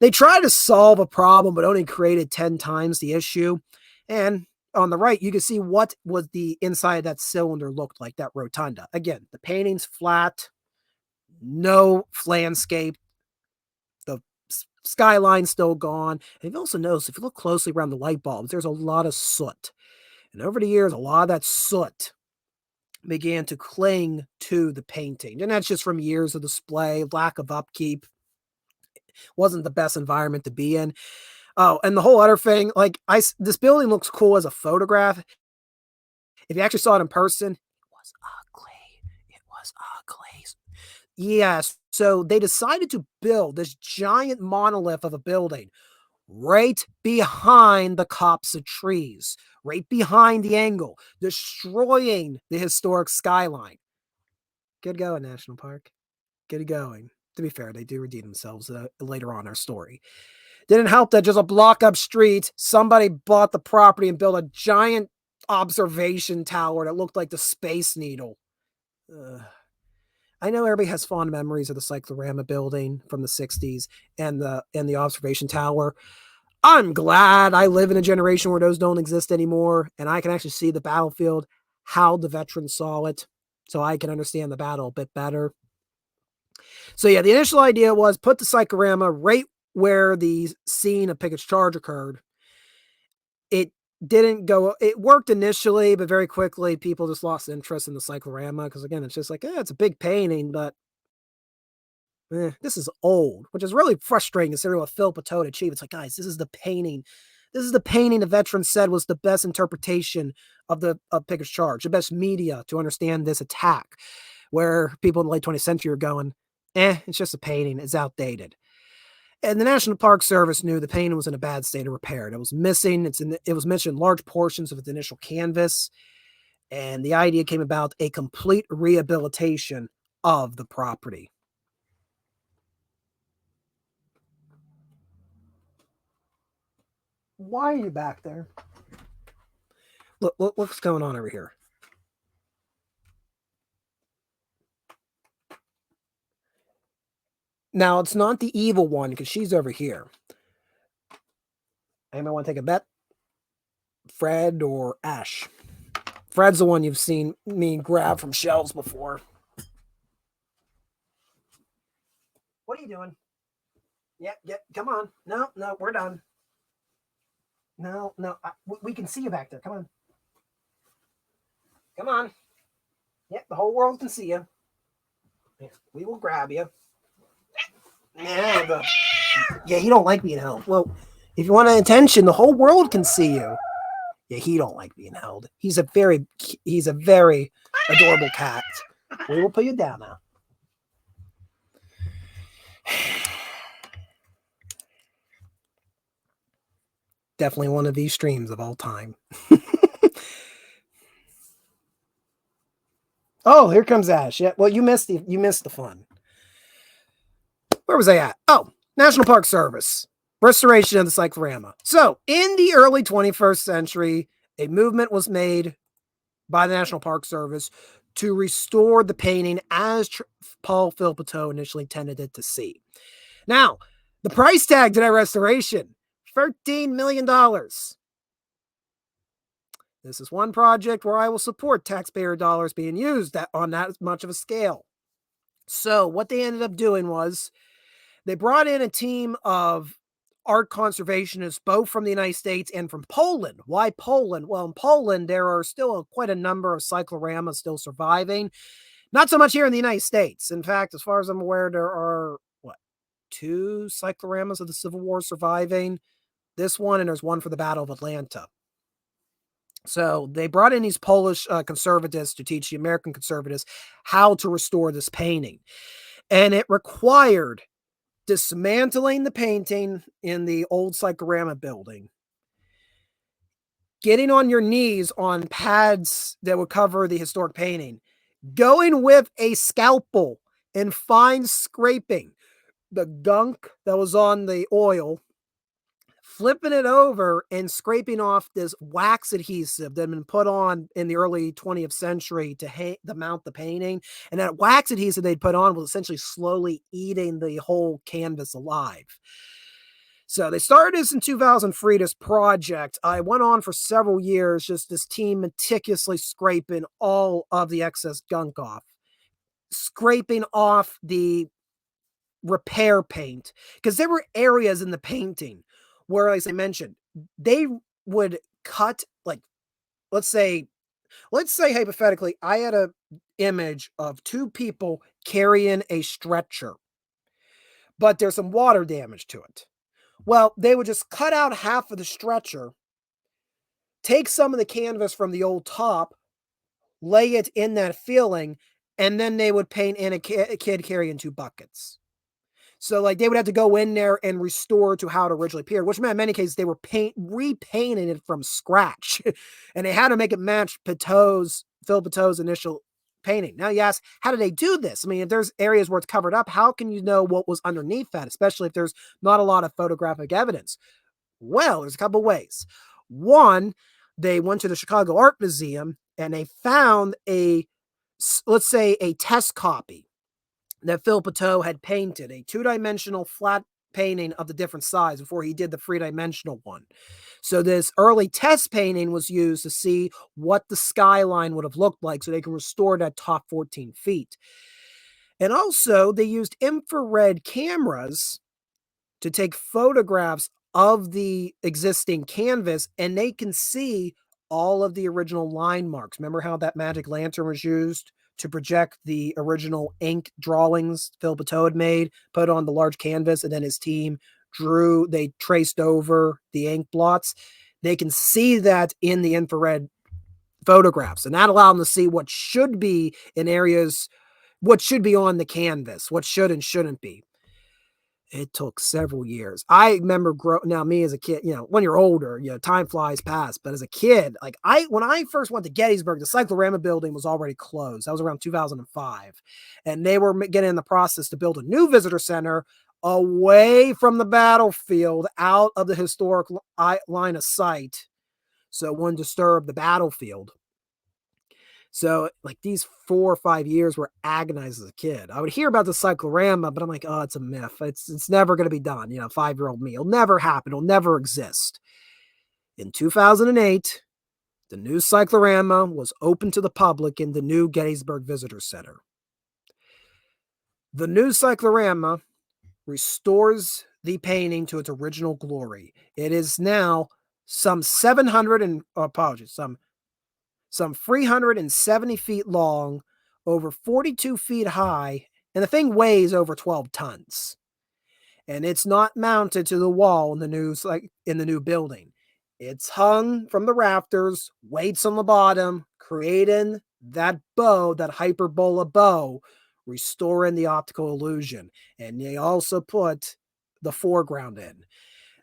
they tried to solve a problem, but only created 10 times the issue. And on the right, you can see what was the inside of that cylinder looked like, that rotunda. Again, the painting's flat, no landscape. Skyline's still gone. And you also notice, if you look closely around the light bulbs, there's a lot of soot. And over the years, a lot of that soot began to cling to the painting. And that's just from years of display, lack of upkeep. Wasn't the best environment to be in. Oh, and the whole other thing, this building looks cool as a photograph. If you actually saw it in person, it was ugly. It was ugly. Yes. So they decided to build this giant monolith of a building right behind the copse of trees, right behind the angle, destroying the historic skyline. Get going, National Park. Get it going. To be fair, they do redeem themselves later on in our story. Didn't help that just a block up street, somebody bought the property and built a giant observation tower that looked like the Space Needle. I know everybody has fond memories of the Cyclorama building from the 60s and the observation tower. I'm glad I live in a generation where those don't exist anymore, and I can actually see the battlefield, how the veterans saw it, so I can understand the battle a bit better. So yeah, the initial idea was put the Cyclorama right where the scene of Pickett's charge occurred. It worked initially, but very quickly people just lost interest in the cyclorama because, again, it's just like, it's a big painting, but this is old, which is really frustrating considering what Phil Patot achieved. It's like, guys, this is the painting. This is the painting the veterans said was the best interpretation of Pickett's charge, the best media to understand this attack, where people in the late 20th century are going, it's just a painting. It's outdated. And the National Park Service knew the painting was in a bad state of repair. It was missing. It was missing large portions of its initial canvas. And the idea came about a complete rehabilitation of the property. Why are you back there? Look what's going on over here. Now, it's not the evil one because she's over here. Anybody want to take a bet? Fred or Ash? Fred's the one you've seen me grab from shelves before. What are you doing? Yeah, come on. No, we're done. No, we can see you back there. Come on. Come on. Yep, the whole world can see you. We will grab you. Yeah, he don't like being held. Well, if you want attention, the whole world can see you. Yeah, he don't like being held. He's a very adorable cat. We will put you down now. Definitely one of these streams of all time. Oh, here comes Ash. Yeah, well, you missed the fun. Where was I at? Oh, National Park Service. Restoration of the cyclorama. So, in the early 21st century, a movement was made by the National Park Service to restore the painting as Paul Philpotteau initially intended it to see. Now, the price tag to that restoration, $13 million. This is one project where I will support taxpayer dollars being used on that much of a scale. So what they ended up doing was they brought in a team of art conservationists, both from the United States and from Poland. Why Poland? Well, in Poland, there are still quite a number of cycloramas still surviving. Not so much here in the United States. In fact, as far as I'm aware, there are, 2 cycloramas of the Civil War surviving. This one, and there's one for the Battle of Atlanta. So they brought in these Polish conservatives to teach the American conservatives how to restore this painting. And it required dismantling the painting in the old cyclorama building, getting on your knees on pads that would cover the historic painting, going with a scalpel and fine scraping the gunk that was on the oil, flipping it over and scraping off this wax adhesive that had been put on in the early 20th century to mount the painting. And that wax adhesive they'd put on was essentially slowly eating the whole canvas alive. So they started this in 2003, this project. I went on for several years, just this team meticulously scraping all of the excess gunk off, scraping off the repair paint, because there were areas in the painting where, as I mentioned, they would cut, like, let's say hypothetically, I had a image of 2 people carrying a stretcher, but there's some water damage to it. Well, they would just cut out half of the stretcher, take some of the canvas from the old top, lay it in that filling, and then they would paint in a kid carrying 2 buckets. So, like, they would have to go in there and restore to how it originally appeared, which meant in many cases they were repainting it from scratch. And they had to make it match Philpotteau's initial painting. Now, you ask, how do they do this? I mean, if there's areas where it's covered up, how can you know what was underneath that, especially if there's not a lot of photographic evidence? Well, there's a couple ways. One, they went to the Chicago Art Museum and they found let's say a test copy that Philpotteau had painted, a 2-dimensional flat painting of the different size before he did the 3-dimensional one. So this early test painting was used to see what the skyline would have looked like so they can restore that top 14 feet. And also they used infrared cameras to take photographs of the existing canvas, and they can see all of the original line marks. Remember how that magic lantern was used to project the original ink drawings Philpotteau had made, put on the large canvas, and then his team they traced over the ink blots. They can see that in the infrared photographs, and that allowed them to see what should be in areas, what should be on the canvas, what should and shouldn't be. It took several years. I remember now me as a kid, when you're older, time flies past. But as a kid, when I first went to Gettysburg, the Cyclorama building was already closed. That was around 2005. And they were getting in the process to build a new visitor center away from the battlefield, out of the historic line of sight, so it wouldn't disturb the battlefield. So, these 4 or 5 years were agonized as a kid. I would hear about the cyclorama, but I'm like, oh, it's a myth. It's never going to be done. 5-year-old me. It'll never happen. It'll never exist. In 2008, the new cyclorama was open to the public in the new Gettysburg Visitor Center. The new cyclorama restores the painting to its original glory. It is now some 370 feet long, over 42 feet high, And the thing weighs over 12 tons. And it's not mounted to the wall in the new building. It's hung from the rafters, weights on the bottom, creating that bow, that hyperbola bow, restoring the optical illusion. And they also put the foreground in.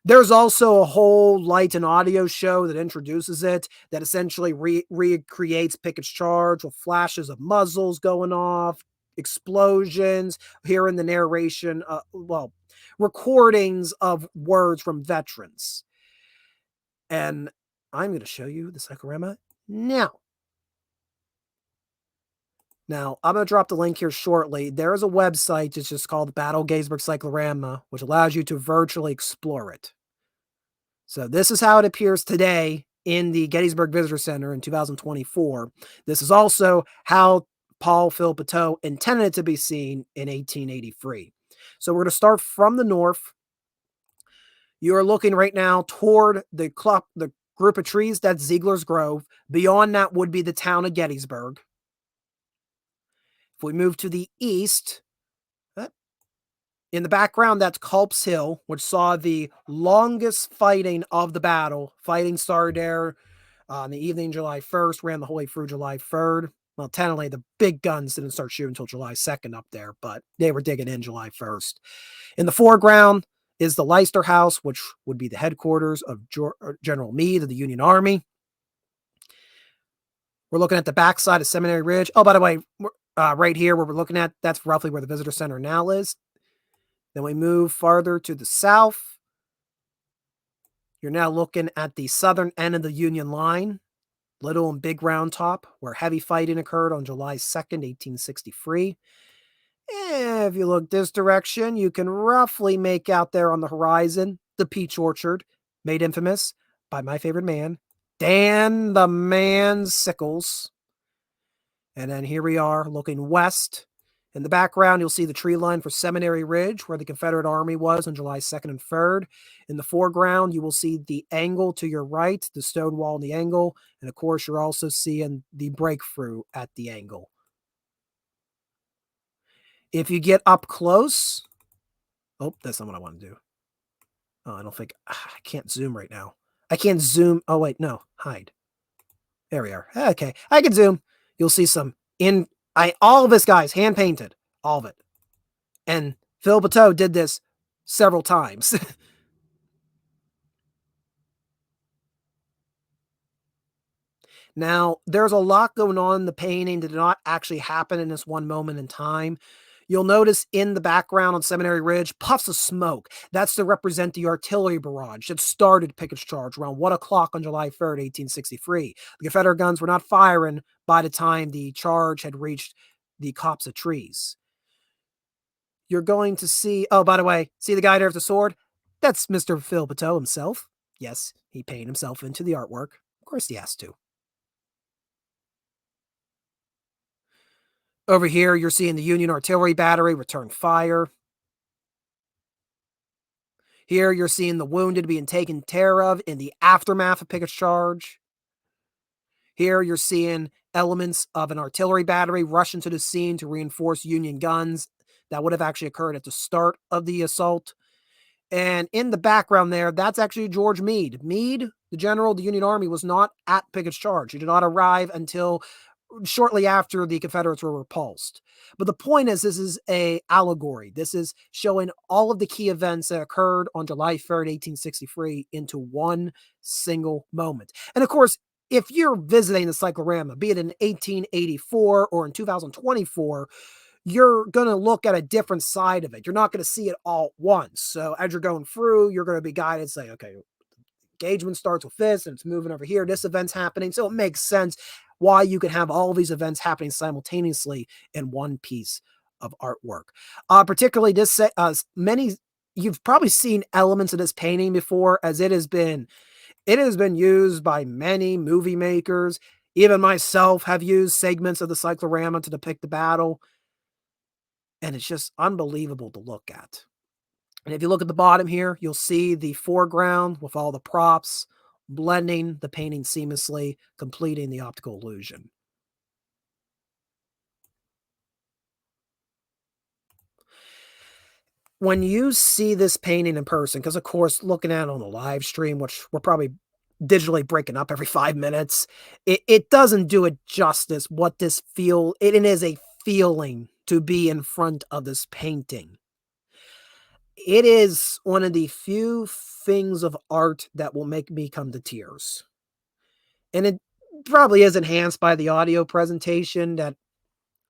There's also a whole light and audio show that introduces it, that essentially recreates Pickett's charge with flashes of muzzles going off, explosions, hearing the narration, recordings of words from veterans. And I'm going to show you the cyclorama now. Now, I'm going to drop the link here shortly. There is a website that's just called Battle of Gettysburg Cyclorama, which allows you to virtually explore it. So this is how it appears today in the Gettysburg Visitor Center in 2024. This is also how Paul Philpotteau intended it to be seen in 1883. So we're going to start from the north. You are looking right now toward the group of trees. That's Ziegler's Grove. Beyond that would be the town of Gettysburg. If we move to the east, in the background, that's Culp's Hill, which saw the longest fighting of the battle. Fighting started there on the evening July 1st, ran the whole way through July 3rd. Well, technically, the big guns didn't start shooting until July 2nd up there, but they were digging in July 1st. In the foreground is the Leicester House, which would be the headquarters of General Meade of the Union Army. We're looking at the backside of Seminary Ridge. Oh, by the way, right here where we're looking at, that's roughly where the Visitor Center now is. Then we move farther to the south. You're now looking at the southern end of the Union line, Little and Big Round Top, where heavy fighting occurred on July 2nd, 1863. And if you look this direction, you can roughly make out there on the horizon the peach orchard, made infamous by my favorite man, Dan the Man Sickles. And then here we are looking west. In the background, you'll see the tree line for Seminary Ridge, where the Confederate Army was on July 2nd and 3rd. In the foreground, you will see the angle to your right, the stone wall and the angle. And of course, you're also seeing the breakthrough at the angle. If you get up close, oh, that's not what I want to do. Oh, I don't think, I can't zoom right now. I can't zoom. Oh, wait, no, hide. There we are. Okay, I can zoom. You'll see some all of this, guys, hand painted, all of it. And Philpotteau did this several times. Now, there's a lot going on in the painting that did not actually happen in this one moment in time. You'll notice in the background on Seminary Ridge, puffs of smoke. That's to represent the artillery barrage that started Pickett's charge around 1 o'clock on July 3rd, 1863. The Confederate guns were not firing by the time the charge had reached the copse of trees. You're going to see, oh, by the way, see the guy there with the sword? That's Mr. Philpotteau himself. Yes, he painted himself into the artwork. Of course he has to. Over here, you're seeing the Union Artillery Battery return fire. Here, you're seeing the wounded being taken care of in the aftermath of Pickett's charge. Here, you're seeing elements of an artillery battery rush into the scene to reinforce Union guns that would have actually occurred at the start of the assault. And in the background there, that's actually George Meade. Meade, the general of the Union Army, was not at Pickett's charge. He did not arrive until shortly after the Confederates were repulsed. But the point is, this is an allegory. This is showing all of the key events that occurred on July 3rd, 1863 into one single moment. And of course, if you're visiting the cyclorama, be it in 1884 or in 2024, you're going to look at a different side of it. You're not going to see it all at once. So as you're going through, you're going to be guided, say, okay, engagement starts with this and it's moving over here. This event's happening. So it makes sense why you can have all these events happening simultaneously in one piece of artwork. Particularly this, you've probably seen elements of this painting before, as it has been used by many movie makers. Even myself have used segments of the cyclorama to depict the battle. And it's just unbelievable to look at. And if you look at the bottom here, you'll see the foreground with all the props, blending the painting seamlessly, completing the optical illusion. when you see this painting in person, because of course, looking at it on the live stream, which we're probably digitally breaking up every 5 minutes, it doesn't do it justice what this feel. It is a feeling to be in front of this painting. It is one of the few things of art that will make me come to tears. And it probably is enhanced by the audio presentation that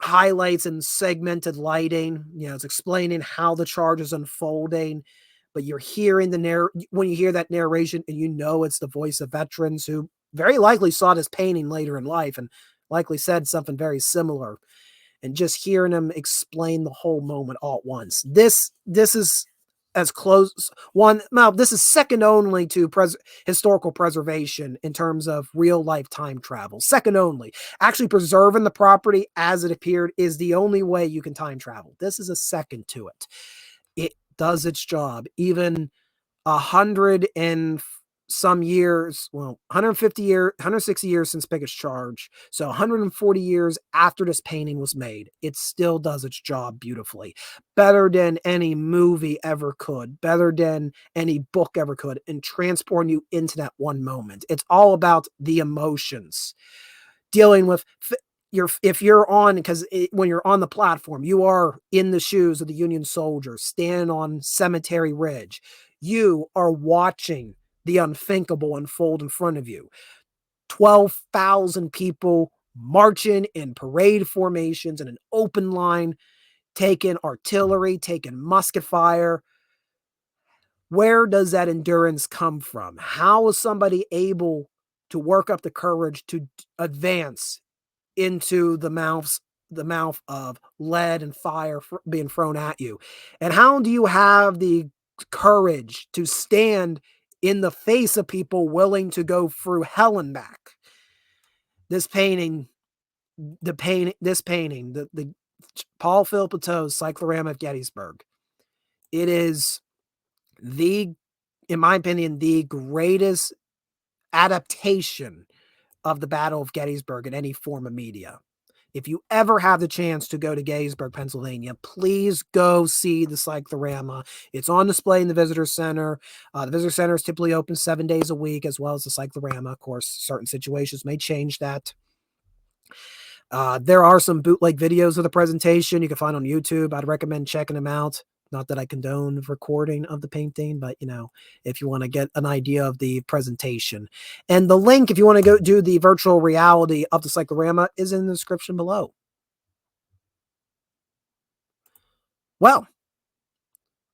highlights and segmented lighting. You know, it's explaining how the charge is unfolding, but you're hearing when you hear that narration, and you know it's the voice of veterans who very likely saw this painting later in life and likely said something very similar. And just hearing them explain the whole moment all at once. This is as close this is second only to historical preservation in terms of real life time travel. Second only. Actually preserving the property as it appeared is the only way you can time travel. This is a second to it. It does its job. Even 100 and some years, 160 years since Pickett's charge, so 140 years after this painting was made, it still does its job beautifully. Better than any movie ever could, better than any book ever could, and transporting you into that one moment. It's all about the emotions. Dealing with if you're on, because when you're on the platform, you are in the shoes of the Union soldiers standing on Cemetery Ridge. You are watching the unthinkable unfold in front of you. 12,000 people marching in parade formations in an open line, taking artillery, taking musket fire. Where does that endurance come from? How is somebody able to work up the courage to advance into the mouth of lead and fire being thrown at you? And how do you have the courage to stand in the face of people willing to go through hell and back? This painting, the Paul Philip Plateau's Cyclorama of Gettysburg, it is in my opinion, the greatest adaptation of the Battle of Gettysburg in any form of media. If you ever have the chance to go to Gettysburg, Pennsylvania, please go see the Cyclorama. It's on display in the Visitor Center. The Visitor Center is typically open 7 days a week, as well as the Cyclorama. Of course, certain situations may change that. There are some bootleg videos of the presentation you can find on YouTube. I'd recommend checking them out. Not that I condone recording of the painting, but, if you want to get an idea of the presentation. And the link, if you want to go do the virtual reality of the Cyclorama, is in the description below. Well,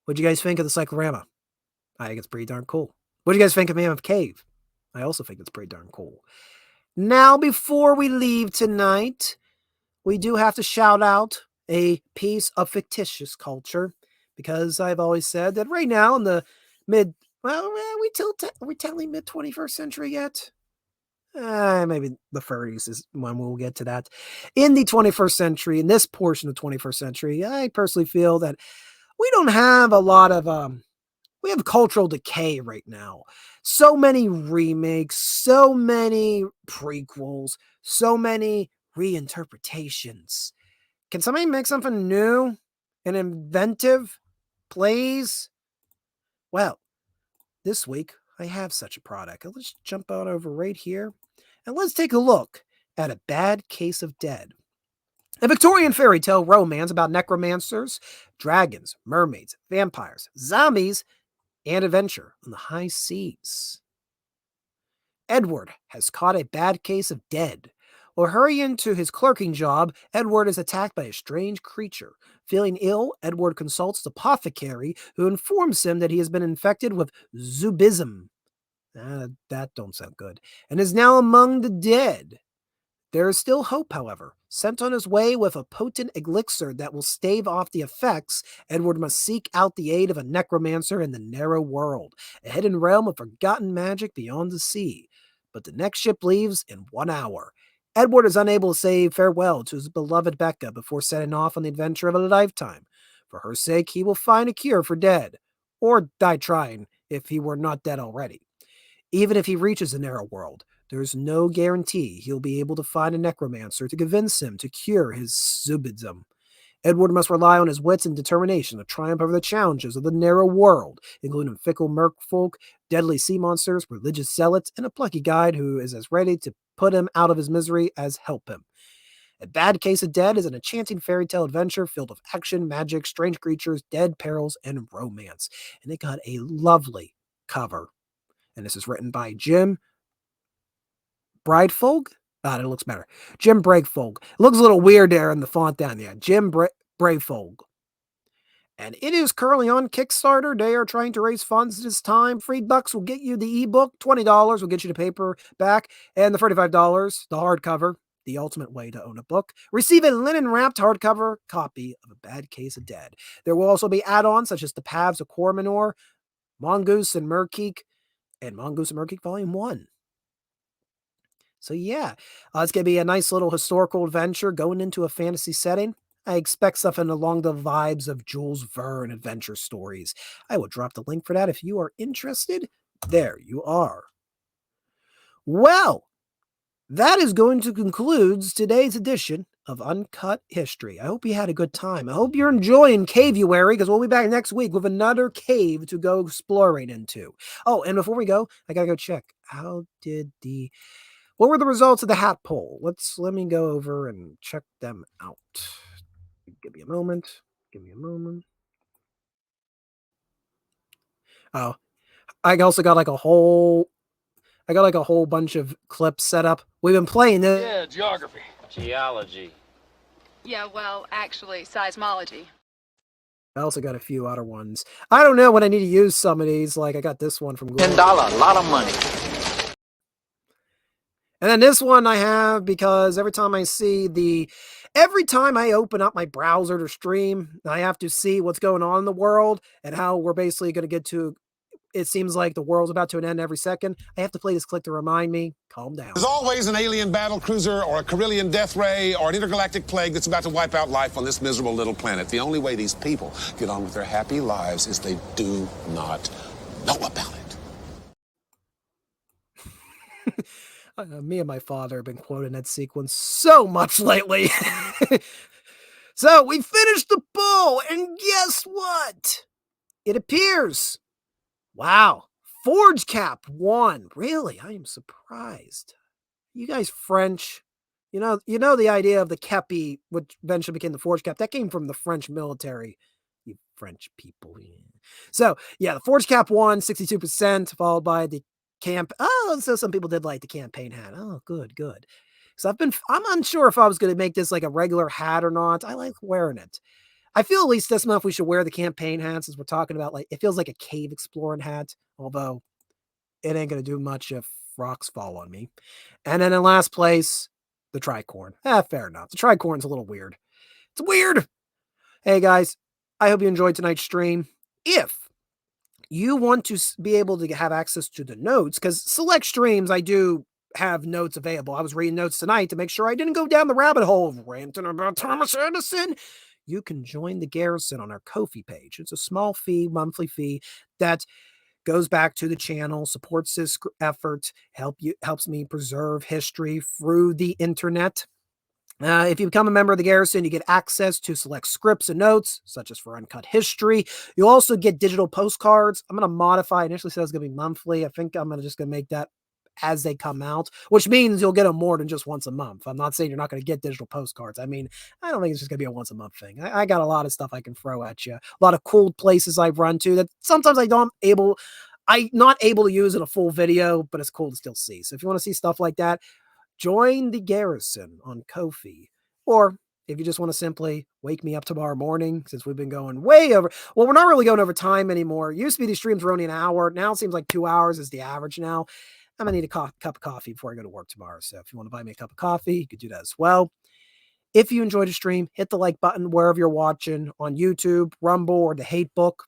what'd you guys think of the Cyclorama? I think it's pretty darn cool. What do you guys think of Mammoth Cave? I also think it's pretty darn cool. Now, before we leave tonight, we do have to shout out a piece of fictitious culture, because I've always said that right now in the are we telling mid 21st century yet? Maybe the 30s is when we'll get to that. In the 21st century, in this portion of the 21st century, I personally feel that we don't have a lot of we have cultural decay right now. So many remakes, so many prequels, so many reinterpretations. Can somebody make something new and inventive, please? Well, this week I have such a product. Let's jump on over right here and let's take a look at A Bad Case of Dead. A Victorian fairy tale romance about necromancers, dragons, mermaids, vampires, zombies, and adventure on the high seas. Edward has caught a bad case of dead. While hurrying to his clerking job, Edward is attacked by a strange creature. Feeling ill, Edward consults the apothecary, who informs him that he has been infected with zubism. That don't sound good. And is now among the dead. There is still hope, however. Sent on his way with a potent elixir that will stave off the effects, Edward must seek out the aid of a necromancer in the narrow world, a hidden realm of forgotten magic beyond the sea. But the next ship leaves in 1 hour. Edward is unable to say farewell to his beloved Becca before setting off on the adventure of a lifetime. For her sake, he will find a cure for dead, or die trying if he were not dead already. Even if he reaches the narrow world, there is no guarantee he'll be able to find a necromancer to convince him to cure his zubism. Edward must rely on his wits and determination to triumph over the challenges of the narrow world, including fickle merfolk, deadly sea monsters, religious zealots, and a plucky guide who is as ready to put him out of his misery as help him. A Bad Case of Dead is an enchanting fairy tale adventure filled with action, magic, strange creatures, dead perils, and romance. And it got a lovely cover. And this is written by Jim Breidfolk. Ah, it looks better. Jim Breidfolk. It looks a little weird there in the font down there. Jim Breidfolk. And it is currently on Kickstarter. They are trying to raise funds this time. $3 will get you the ebook. $20 will get you the paperback. And the $35, the hardcover, the ultimate way to own a book. Receive a linen-wrapped hardcover copy of A Bad Case of Dead. There will also be add-ons such as The Paths of Cormanor, Mongoose and Merkeek, and Mongoose and Merkeek Volume 1. So yeah, it's going to be a nice little historical adventure going into a fantasy setting. I expect something along the vibes of Jules Verne adventure stories. I will drop the link for that if you are interested. There you are. Well, that is going to conclude today's edition of Uncut History. I hope you had a good time. I hope you're enjoying Caveuary, because we'll be back next week with another cave to go exploring into. Oh, and before we go, I gotta go check. What were the results of the hat poll? Let me go over and check them out. Give me a moment. Oh, I also got like a whole bunch of clips set up. We've been playing this. Yeah, geography. Geology. Yeah, well, actually, seismology. I also got a few other ones. I don't know when I need to use some of these. Like I got this one from Google. $10, a lot of money. And then this one I have because every time I open up my browser to stream, I have to see what's going on in the world and how we're basically going to get to, it seems like the world's about to end every second. I have to play this clip to remind me, calm down. There's always an alien battle cruiser or a Carillion death ray or an intergalactic plague that's about to wipe out life on this miserable little planet. The only way these people get on with their happy lives is they do not know about it. Me and my father have been quoting that sequence so much lately. So we finished the poll, and guess what? It appears. Wow. Forge Cap won. Really? I am surprised. You guys French. You know the idea of the kepi, which eventually became the Forge Cap, that came from the French military. You French people. Yeah. So yeah, the Forge Cap won 62%, followed by the camp. Oh, so some people did like the campaign hat. Oh, good. So I'm unsure if I was going to make this like a regular hat or not. I like wearing it. I feel at least this month we should wear the campaign hat since we're talking about like, it feels like a cave exploring hat, although it ain't going to do much if rocks fall on me. And then in last place, the tricorn. Fair enough. The tricorn's a little weird. It's weird. Hey guys, I hope you enjoyed tonight's stream. If you want to be able to have access to the notes, because select streams, I do have notes available. I was reading notes tonight to make sure I didn't go down the rabbit hole of ranting about Thomas Edison. You can join the Garrison on our Ko-fi page. It's a small fee, monthly fee that goes back to the channel, supports this effort, helps me preserve history through the internet. If you become a member of the Garrison, you get access to select scripts and notes, such as for Uncut History. You'll also get digital postcards. I'm going to modify. Initially said it was going to be monthly. I think I'm just going to make that as they come out, which means you'll get them more than just once a month. I'm not saying you're not going to get digital postcards. I mean, I don't think it's just going to be a once a month thing. I got a lot of stuff I can throw at you. A lot of cool places I've run to that sometimes I'm not able to use in a full video, but it's cool to still see. So if you want to see stuff like that, join the Garrison on Ko-fi. Or if you just want to simply wake me up tomorrow morning, since we've been going way over. Well, we're not really going over time anymore. It used to be these streams were only an hour. Now it seems like 2 hours is the average now. I'm going to need a cup of coffee before I go to work tomorrow. So if you want to buy me a cup of coffee, you could do that as well. If you enjoyed the stream, hit the like button wherever you're watching, on YouTube, Rumble, or the Hate Book.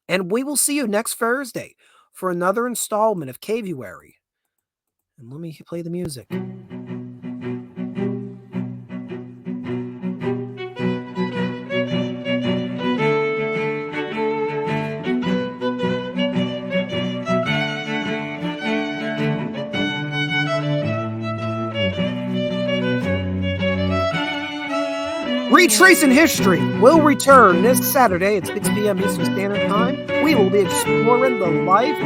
And we will see you next Thursday for another installment of Caveuary. And let me play the music. Retracing History will return this Saturday at 6 p.m. Eastern Standard Time. We will be exploring the life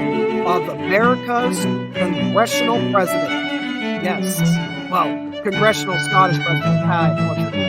of America's congressional president. Yes, well, congressional Scottish president.